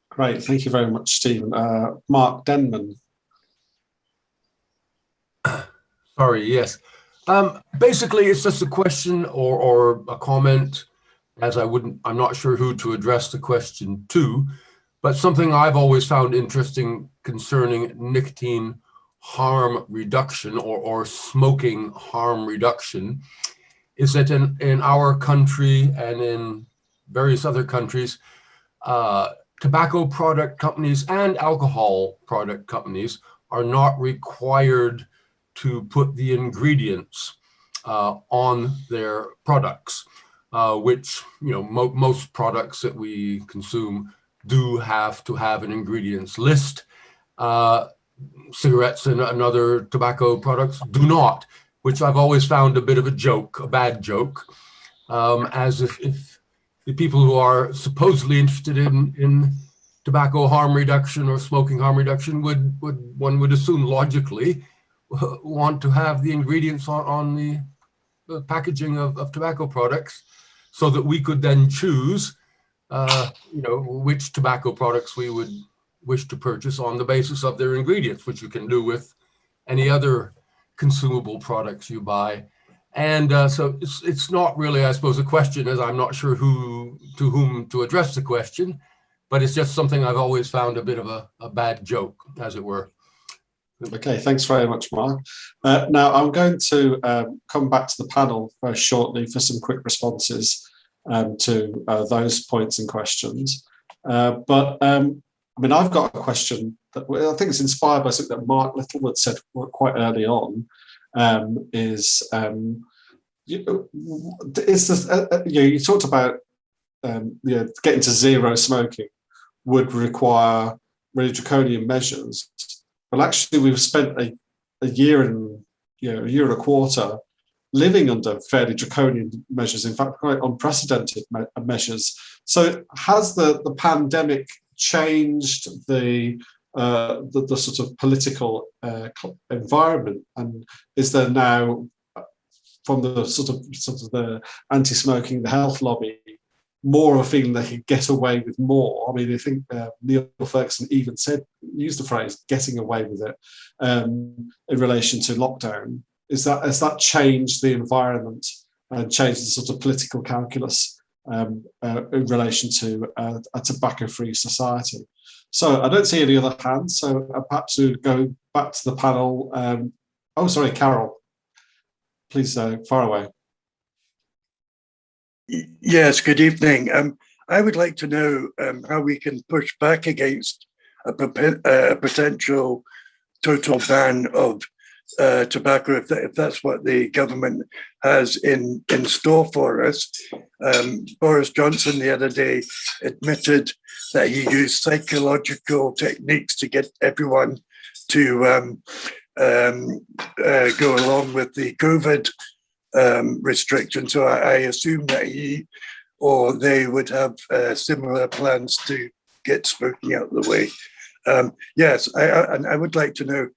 Great, thank you very much, Stephen. Mark Denman. Sorry, yes. Basically, it's just a question or a comment, as I'm not sure who to address the question to, but something I've always found interesting concerning nicotine harm reduction or smoking harm reduction is that in our country and in various other countries, tobacco product companies and alcohol product companies are not required to put the ingredients on their products, which most products that we consume do have to have an ingredients list. Cigarettes and other tobacco products do not, which I've always found a bit of a joke, a bad joke, as if the people who are supposedly interested in tobacco harm reduction or smoking harm reduction one would assume logically want to have the ingredients on the packaging of tobacco products, so that we could then choose which tobacco products we would wish to purchase on the basis of their ingredients, which you can do with any other consumable products you buy. And so it's not really, I suppose, a question, as I'm not sure to whom to address the question, but it's just something I've always found a bit of a bad joke, as it were. Okay, thanks very much, Mark. Now I'm going to come back to the panel very shortly for some quick responses to those points and questions. But I've got a question that I think is inspired by something that Mark Littlewood said quite early on. You talked about getting to zero smoking would require really draconian measures. Well, actually, we've spent a year and a year and a quarter living under fairly draconian measures, in fact, quite unprecedented measures. So has the pandemic changed the sort of political environment? And is there now, from the sort of the anti-smoking, the health lobby, more of a feeling they could get away with more. I mean, I think Neil Ferguson even used the phrase "getting away with it" in relation to lockdown. Has that changed the environment and changed the sort of political calculus in relation to a tobacco-free society? So I don't see any other hands. So perhaps we'll go back to the panel. Sorry, Carol. Please, far away. Yes, good evening. I would like to know how we can push back against a potential total ban of tobacco, if that's what the government has in store for us. Boris Johnson the other day admitted that he used psychological techniques to get everyone to go along with the COVID restrictions. So I assume that he or they would have similar plans to get smoking out of the way. Yes, I would like to know.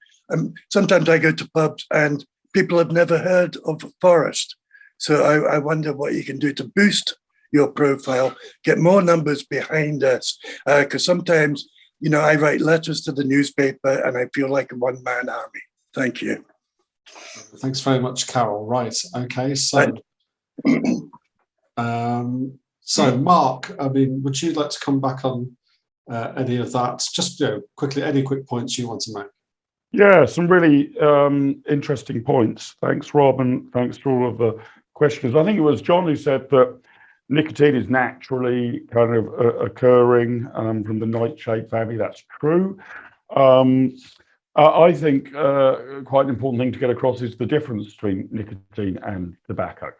Sometimes I go to pubs and people have never heard of Forest. So I wonder what you can do to boost your profile, get more numbers behind us. Because sometimes, I write letters to the newspaper and I feel like a one-man army. Thank you. Thanks very much, Carol. Right. Okay. So, Mark, I mean, would you like to come back on any of that? Just quickly, any quick points you want to make? Yeah, some really interesting points. Thanks, Rob, and thanks for all of the questions. I think it was John who said that nicotine is naturally kind of occurring from the nightshade family. That's true. I think quite an important thing to get across is the difference between nicotine and tobacco.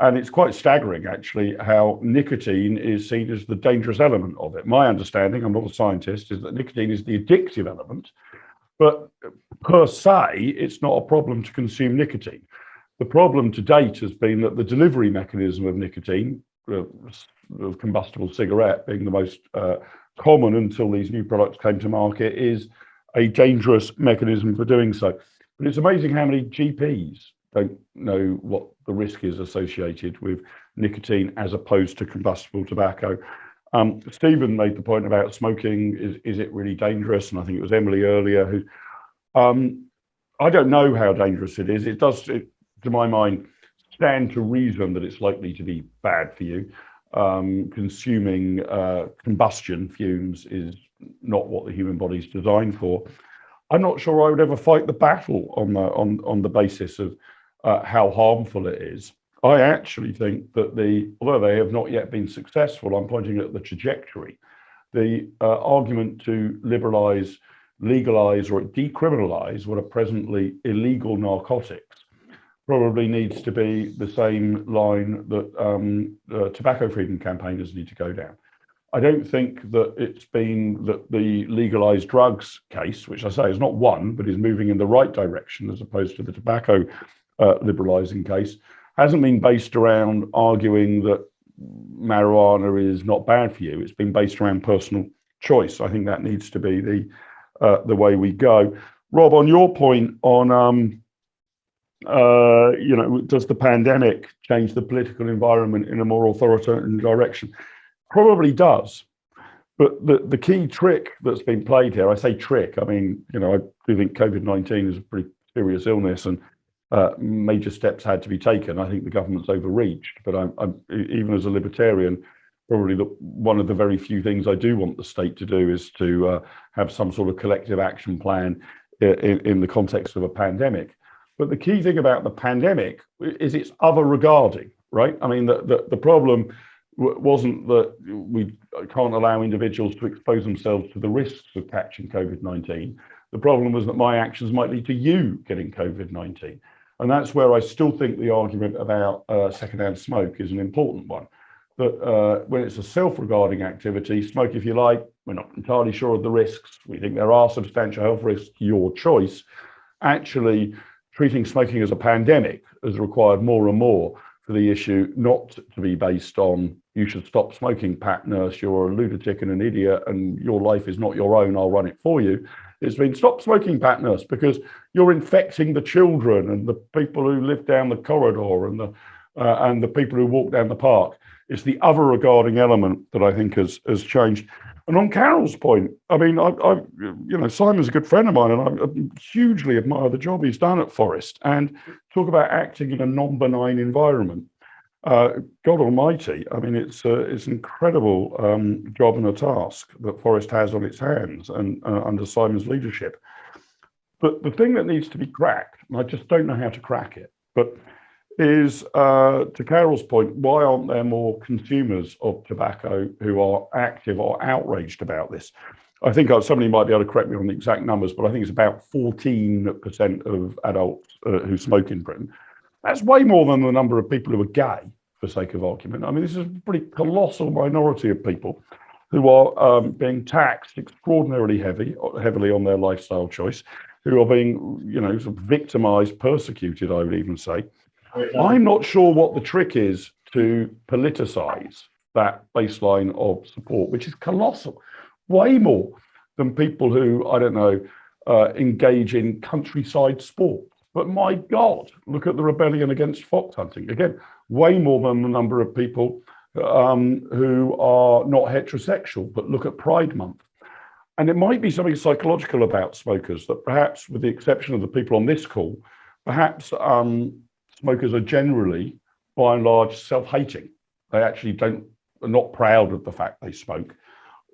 And it's quite staggering, actually, how nicotine is seen as the dangerous element of it. My understanding, I'm not a scientist, is that nicotine is the addictive element. But per se, it's not a problem to consume nicotine. The problem to date has been that the delivery mechanism of nicotine, the combustible cigarette being the most common until these new products came to market, is a dangerous mechanism for doing so. But it's amazing how many GPs don't know what the risk is associated with nicotine as opposed to combustible tobacco. Stephen made the point about smoking. Is it really dangerous? And I think it was Emily earlier who, I don't know how dangerous it is. It does, to my mind, stand to reason that it's likely to be bad for you. Consuming combustion fumes is not what the human body's designed for. I'm not sure I would ever fight the battle on the basis of how harmful it is. I actually think that although they have not yet been successful, I'm pointing at the trajectory. The argument to liberalize, legalize, or decriminalize what are presently illegal narcotics probably needs to be the same line that tobacco freedom campaigners need to go down. I don't think that it's been that the legalized drugs case, which I say is not one, but is moving in the right direction as opposed to the tobacco liberalizing case, hasn't been based around arguing that marijuana is not bad for you. It's been based around personal choice. I think that needs to be the way we go. Rob, on your point on, does the pandemic change the political environment in a more authoritarian direction? Probably does. But the key trick that's been played here, I say trick, I mean, I do think COVID-19 is a pretty serious illness and major steps had to be taken. I think the government's overreached, but I'm even as a libertarian, probably one of the very few things I do want the state to do is to have some sort of collective action plan in the context of a pandemic. But the key thing about the pandemic is it's other regarding, right? I mean, the problem wasn't that we can't allow individuals to expose themselves to the risks of catching COVID-19. The problem was that my actions might lead to you getting COVID-19. And that's where I still think the argument about secondhand smoke is an important one. That when it's a self-regarding activity, smoke if you like, we're not entirely sure of the risks. We think there are substantial health risks, your choice. Actually, treating smoking as a pandemic has required more and more for the issue not to be based on you should stop smoking, Pat Nurse, you're a lunatic and an idiot and your life is not your own, I'll run it for you. It's been stop smoking, Pat Nurse, because you're infecting the children and the people who live down the corridor and the people who walk down the park. It's the other regarding element that I think has changed. And on Carol's point, I mean, Simon's a good friend of mine, and I hugely admire the job he's done at Forest. And talk about acting in a non-benign environment. God Almighty! I mean, it's an incredible job and a task that Forest has on its hands, and under Simon's leadership. But the thing that needs to be cracked, and I just don't know how to crack it, but is, to Carol's point, why aren't there more consumers of tobacco who are active or outraged about this? I think somebody might be able to correct me on the exact numbers, but I think it's about 14% of adults who smoke in Britain. That's way more than the number of people who are gay, for sake of argument. I mean, this is a pretty colossal minority of people who are being taxed extraordinarily heavily on their lifestyle choice, who are being, sort of victimized, persecuted, I would even say. I'm not sure what the trick is to politicize that baseline of support, which is colossal, way more than people who, I don't know, engage in countryside sport. But my God, look at the rebellion against fox hunting. Again, way more than the number of people who are not heterosexual, but look at Pride Month. And it might be something psychological about smokers that perhaps, with the exception of the people on this call, perhaps smokers are generally, by and large, self-hating. They actually are not proud of the fact they smoke,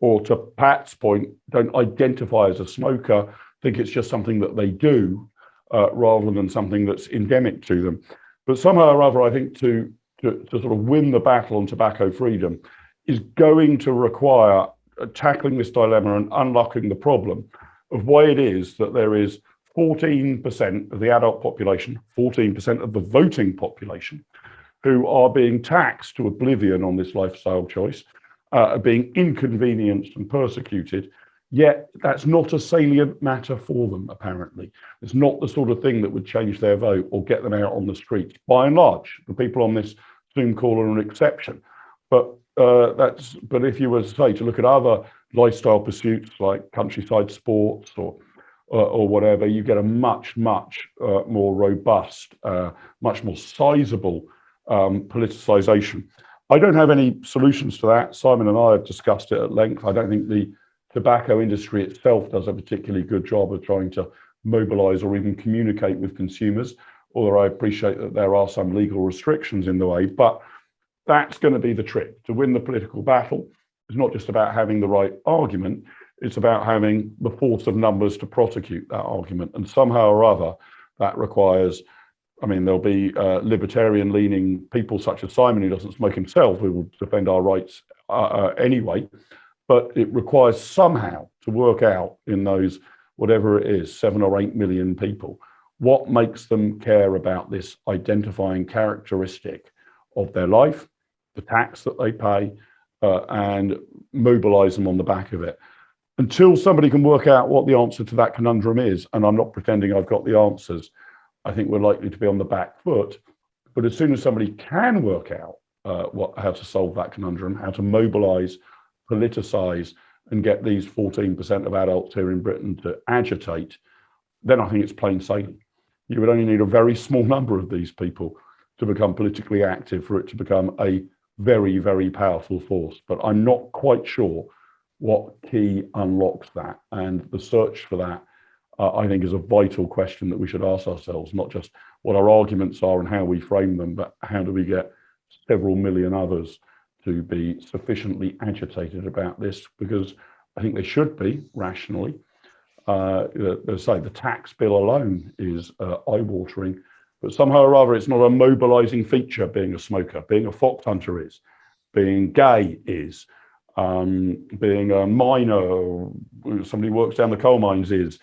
or to Pat's point, don't identify as a smoker, think it's just something that they do, rather than something that's endemic to them. But somehow or other, I think to sort of win the battle on tobacco freedom is going to require tackling this dilemma and unlocking the problem of why it is that there is 14% of the adult population, 14% of the voting population, who are being taxed to oblivion on this lifestyle choice, are being inconvenienced and persecuted, yet that's not a salient matter for them, apparently. It's not the sort of thing that would change their vote or get them out on the streets. By and large, the people on this Zoom call are an exception. But if you were to say, to look at other lifestyle pursuits like countryside sports or whatever, you get a much more robust, much more sizable politicization. I don't have any solutions to that. Simon and I have discussed it at length. I don't think the tobacco industry itself does a particularly good job of trying to mobilize or even communicate with consumers, although I appreciate that there are some legal restrictions in the way. But that's going to be the trick. To win the political battle is not just about having the right argument, it's about having the force of numbers to prosecute that argument. And somehow or other, that requires, I mean, there'll be libertarian-leaning people such as Simon, who doesn't smoke himself, who will defend our rights anyway. But it requires somehow to work out in those, whatever it is, 7 or 8 million people, what makes them care about this identifying characteristic of their life, the tax that they pay, and mobilize them on the back of it. Until somebody can work out what the answer to that conundrum is, and I'm not pretending I've got the answers, I think we're likely to be on the back foot. But as soon as somebody can work out how to solve that conundrum, how to mobilize, politicize, and get these 14% of adults here in Britain to agitate, then I think it's plain sailing. You would only need a very small number of these people to become politically active for it to become a very, very powerful force. But I'm not quite sure what key unlocks that. And the search for that, I think, is a vital question that we should ask ourselves, not just what our arguments are and how we frame them, but how do we get several million others to be sufficiently agitated about this, because I think they should be rationally. The tax bill alone is eye-watering, but somehow or other it's not a mobilizing feature. Being a smoker, being a fox hunter is, being gay is, being a miner, somebody who works down the coal mines is,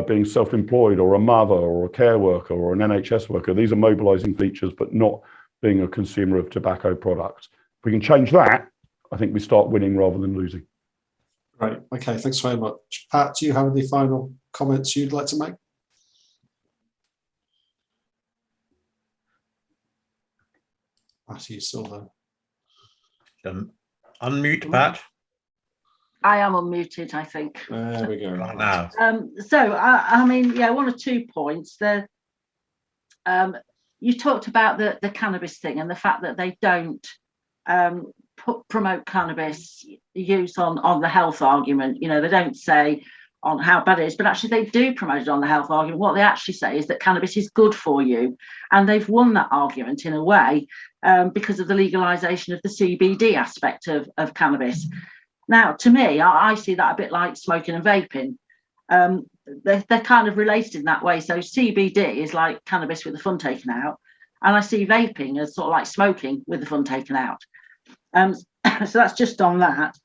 being self-employed or a mother or a care worker or an NHS worker. These are mobilizing features, but not being a consumer of tobacco products. If we can change that, I think we start winning rather than losing. Great. Okay, thanks very much. Pat, do you have any final comments you'd like to make? Pat, are you still there? Unmute, Pat. I am unmuted, I think. There we go. Right now. I mean, yeah, 1 or 2 points. You talked about the cannabis thing and the fact that they don't promote cannabis use on the health argument. You know, they don't say on how bad it is, but actually they do promote it on the health argument. What they actually say is that cannabis is good for you, and they've won that argument in a way because of the legalization of the CBD aspect of cannabis. Now, to me, I see that a bit like smoking and vaping. They're kind of related in that way. So CBD is like cannabis with the fun taken out, and I see vaping as sort of like smoking with the fun taken out. So that's just on that.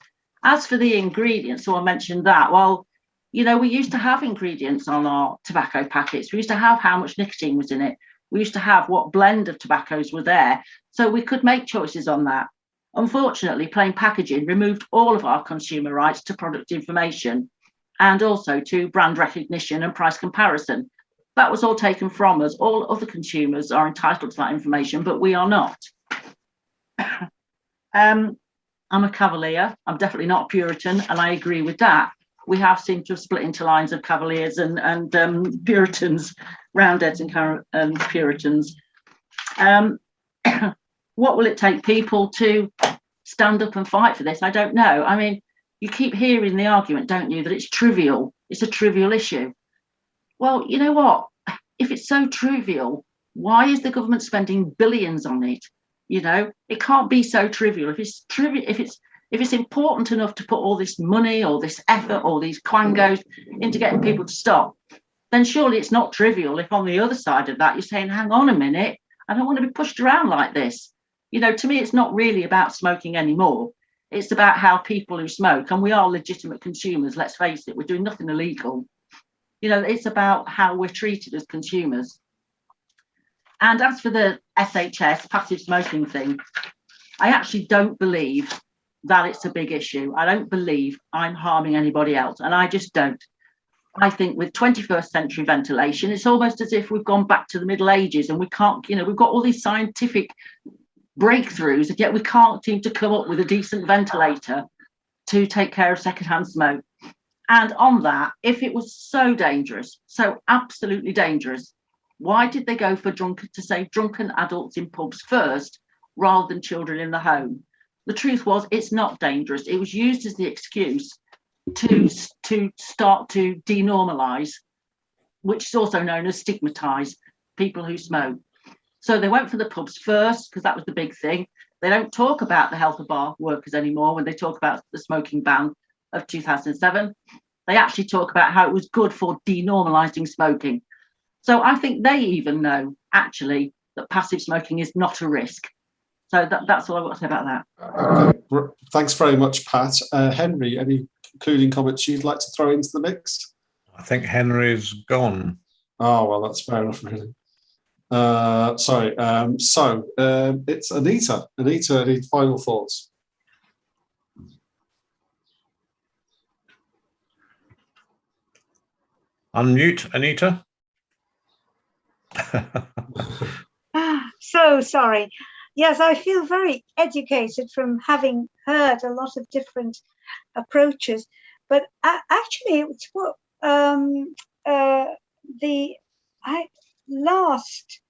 As for the ingredients, so I mentioned that. Well, you know, we used to have ingredients on our tobacco packets. We used to have how much nicotine was in it. We used to have what blend of tobaccos were there. So we could make choices on that. Unfortunately, plain packaging removed all of our consumer rights to product information and also to brand recognition and price comparison. That was all taken from us. All other consumers are entitled to that information, but we are not. I'm a Cavalier. I'm definitely not a Puritan, and I agree with that. We have seemed to have split into lines of Cavaliers and Puritans, Roundheads and Puritans. What will it take people to stand up and fight for this? I don't know. I mean, you keep hearing the argument, don't you, that it's trivial. It's a trivial issue. Well, you know what? If it's so trivial, why is the government spending billions on it? You know, it can't be so trivial. If it's trivial, if it's important enough to put all this money or this effort or these quangos into getting people to stop, then surely it's not trivial if on the other side of that you're saying, hang on a minute, I don't want to be pushed around like this. You know, to me, it's not really about smoking anymore. It's about how people who smoke, and we are legitimate consumers, let's face it, we're doing nothing illegal. You know, it's about how we're treated as consumers. And as for the SHS, passive smoking thing, I actually don't believe that it's a big issue. I don't believe I'm harming anybody else, and I just don't. I think with 21st century ventilation, it's almost as if we've gone back to the Middle Ages and we can't, you know, we've got all these scientific breakthroughs, and yet we can't seem to come up with a decent ventilator to take care of secondhand smoke. And on that, if it was so dangerous, so absolutely dangerous, why did they go for drunken adults in pubs first rather than children in the home? The truth was, it's not dangerous. It was used as the excuse to start to denormalize, which is also known as stigmatize people who smoke. So they went for the pubs first because that was the big thing. They don't talk about the health of bar workers anymore when they talk about the smoking ban of 2007. They actually talk about how it was good for denormalizing smoking. So I think they even know, actually, that passive smoking is not a risk. So that's all I've got to say about that. Okay. Thanks very much, Pat. Henry, any concluding comments you'd like to throw into the mix? I think Henry's gone. Oh, well, that's fair enough, really. Sorry. So it's Anita. Anita, any final thoughts? Unmute, Anita. So sorry. Yes, I feel very educated from having heard a lot of different approaches, but actually it's what last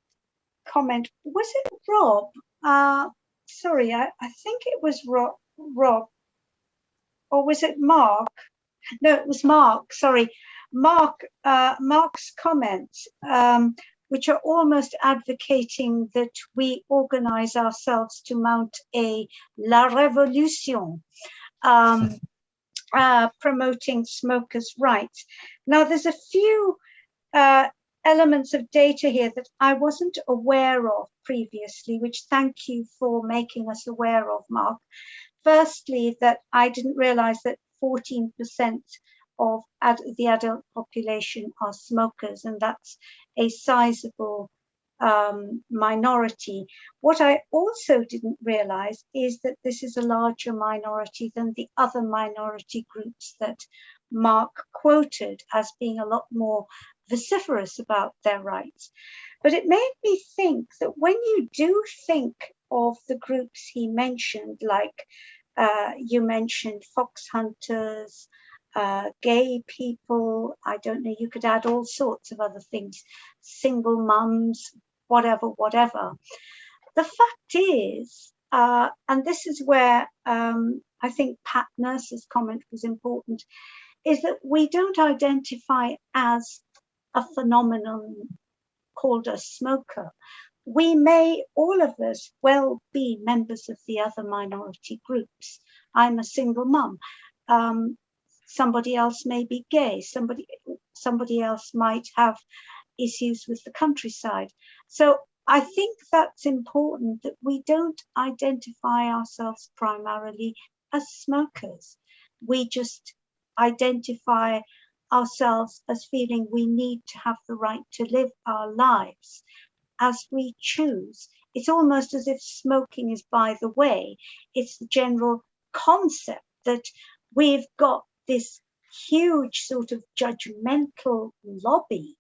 comment, was it Rob? Sorry, I think it was Rob, or was it Mark? No, it was Mark, sorry. Mark's comments, which are almost advocating that we organize ourselves to mount a La Révolution, promoting smokers' rights. Now, there's a few elements of data here that I wasn't aware of previously, which thank you for making us aware of, Mark. Firstly, that I didn't realize that 14% of the adult population are smokers, and that's a sizable minority. What I also didn't realize is that this is a larger minority than the other minority groups that Mark quoted as being a lot more vociferous about their rights. But it made me think that when you do think of the groups he mentioned, like you mentioned fox hunters, gay people, I don't know, you could add all sorts of other things, single mums, whatever. The fact is and this is where I think Pat Nurse's comment was important, is that we don't identify as a phenomenon called a smoker. We may, all of us, well be members of the other minority groups. I'm a single mum. Somebody else may be gay. Somebody else might have issues with the countryside. So I think that's important, that we don't identify ourselves primarily as smokers. We just identify ourselves as feeling we need to have the right to live our lives as we choose. It's almost as if smoking is by the way. It's the general concept that we've got this huge sort of judgmental lobby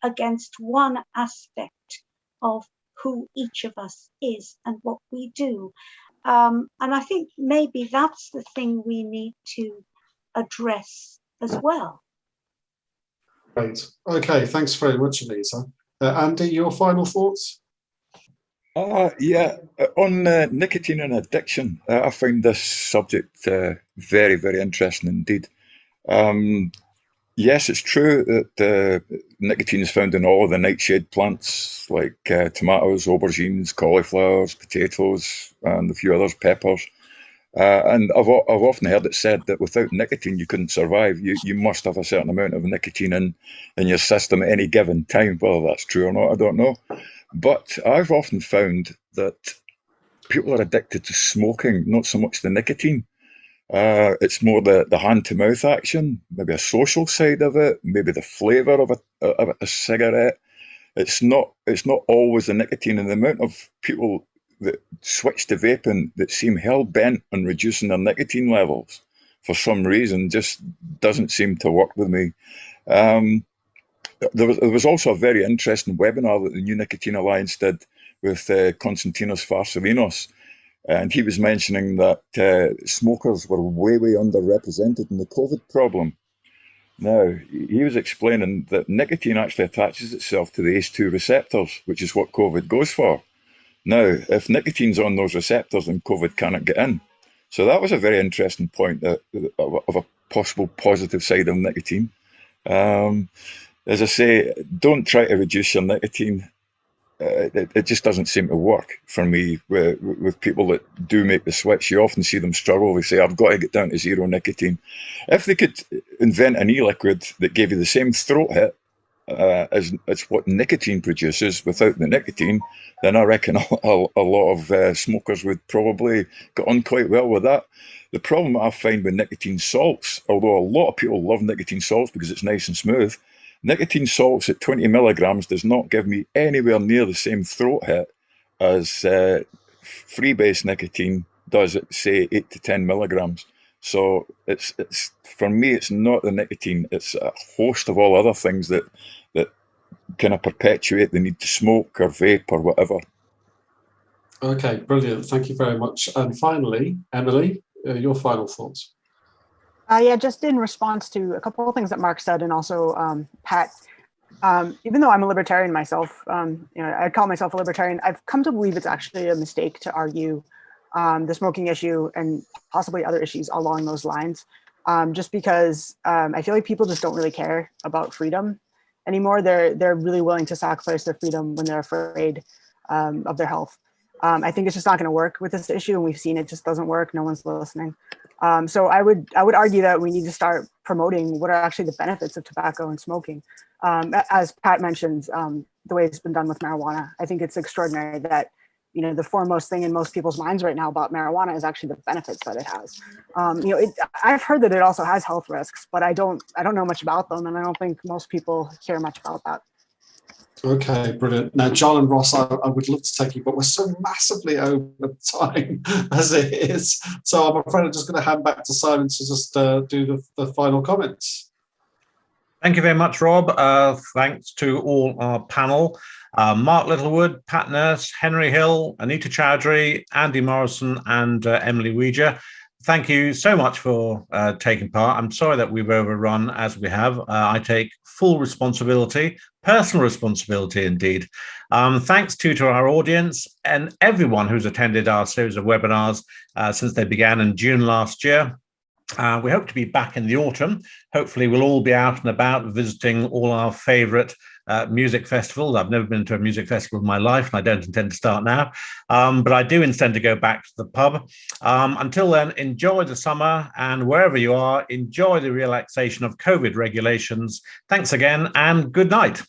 against one aspect of who each of us is and what we do. And I think maybe that's the thing we need to address as well. Great. Okay, thanks very much, Anita. Andy, your final thoughts? Yeah, on nicotine and addiction, I find this subject very, very interesting indeed. Yes, it's true that nicotine is found in all of the nightshade plants like tomatoes, aubergines, cauliflowers, potatoes, and a few others, peppers. And I've often heard it said that without nicotine you couldn't survive. You must have a certain amount of nicotine in your system at any given time. Whether that's true or not, I don't know. But I've often found that people are addicted to smoking, not so much the nicotine. It's more the hand-to-mouth action, maybe a social side of it, maybe the flavour of a cigarette. It's not always the nicotine, and the amount of people that switch to vaping that seem hell-bent on reducing their nicotine levels for some reason just doesn't seem to work with me. There was also a very interesting webinar that the New Nicotine Alliance did with Konstantinos Varsalinos, and he was mentioning that smokers were way underrepresented in the COVID problem. Now, he was explaining that nicotine actually attaches itself to the ACE2 receptors, which is what COVID goes for. Now, if nicotine's on those receptors, then COVID cannot get in. So that was a very interesting point of a possible positive side of nicotine. As I say, don't try to reduce your nicotine. It just doesn't seem to work for me with people that do make the switch. You often see them struggle. They say, I've got to get down to zero nicotine. If they could invent an e-liquid that gave you the same throat hit as what nicotine produces without the nicotine, then I reckon a lot of smokers would probably get on quite well with that. The problem I find with nicotine salts, although a lot of people love nicotine salts because it's nice and smooth, nicotine salts at 20 milligrams does not give me anywhere near the same throat hit as free-base nicotine does at, say, 8 to 10 milligrams. So it's for me, it's not the nicotine. It's a host of all other things that kind of perpetuate the need to smoke or vape or whatever. Okay, brilliant. Thank you very much. And finally, Emily, your final thoughts. Yeah, just in response to a couple of things that Mark said, and also Pat. Even though I'm a libertarian myself, I call myself a libertarian. I've come to believe it's actually a mistake to argue the smoking issue and possibly other issues along those lines, just because I feel like people just don't really care about freedom anymore. They're really willing to sacrifice their freedom when they're afraid of their health. I think it's just not going to work with this issue, and we've seen it just doesn't work. No one's listening. So I would argue that we need to start promoting what are actually the benefits of tobacco and smoking. As Pat mentioned, the way it's been done with marijuana, I think it's extraordinary that the foremost thing in most people's minds right now about marijuana is actually the benefits that it has. I've heard that it also has health risks, but I don't know much about them, and I don't think most people care much about that. Okay, brilliant. Now, John and Ross, I would love to take you, but we're so massively over time as it is. So I'm afraid I'm just going to hand back to Simon to just do the final comments. Thank you very much, Rob. Thanks to all our panel. Mark Littlewood, Pat Nurse, Henry Hill, Anita Chowdry, Andy Morrison, and Emily Wieja. thank you so much for taking part. I'm sorry that we've overrun as we have. I take full responsibility, personal responsibility indeed. Thanks to our audience and everyone who's attended our series of webinars since they began in June last year. We hope to be back in the autumn. Hopefully we'll all be out and about visiting all our favorite music festivals. I've never been to a music festival in my life, and I don't intend to start now. But I do intend to go back to the pub. Until then, enjoy the summer, and wherever you are, enjoy the relaxation of COVID regulations. Thanks again, and good night.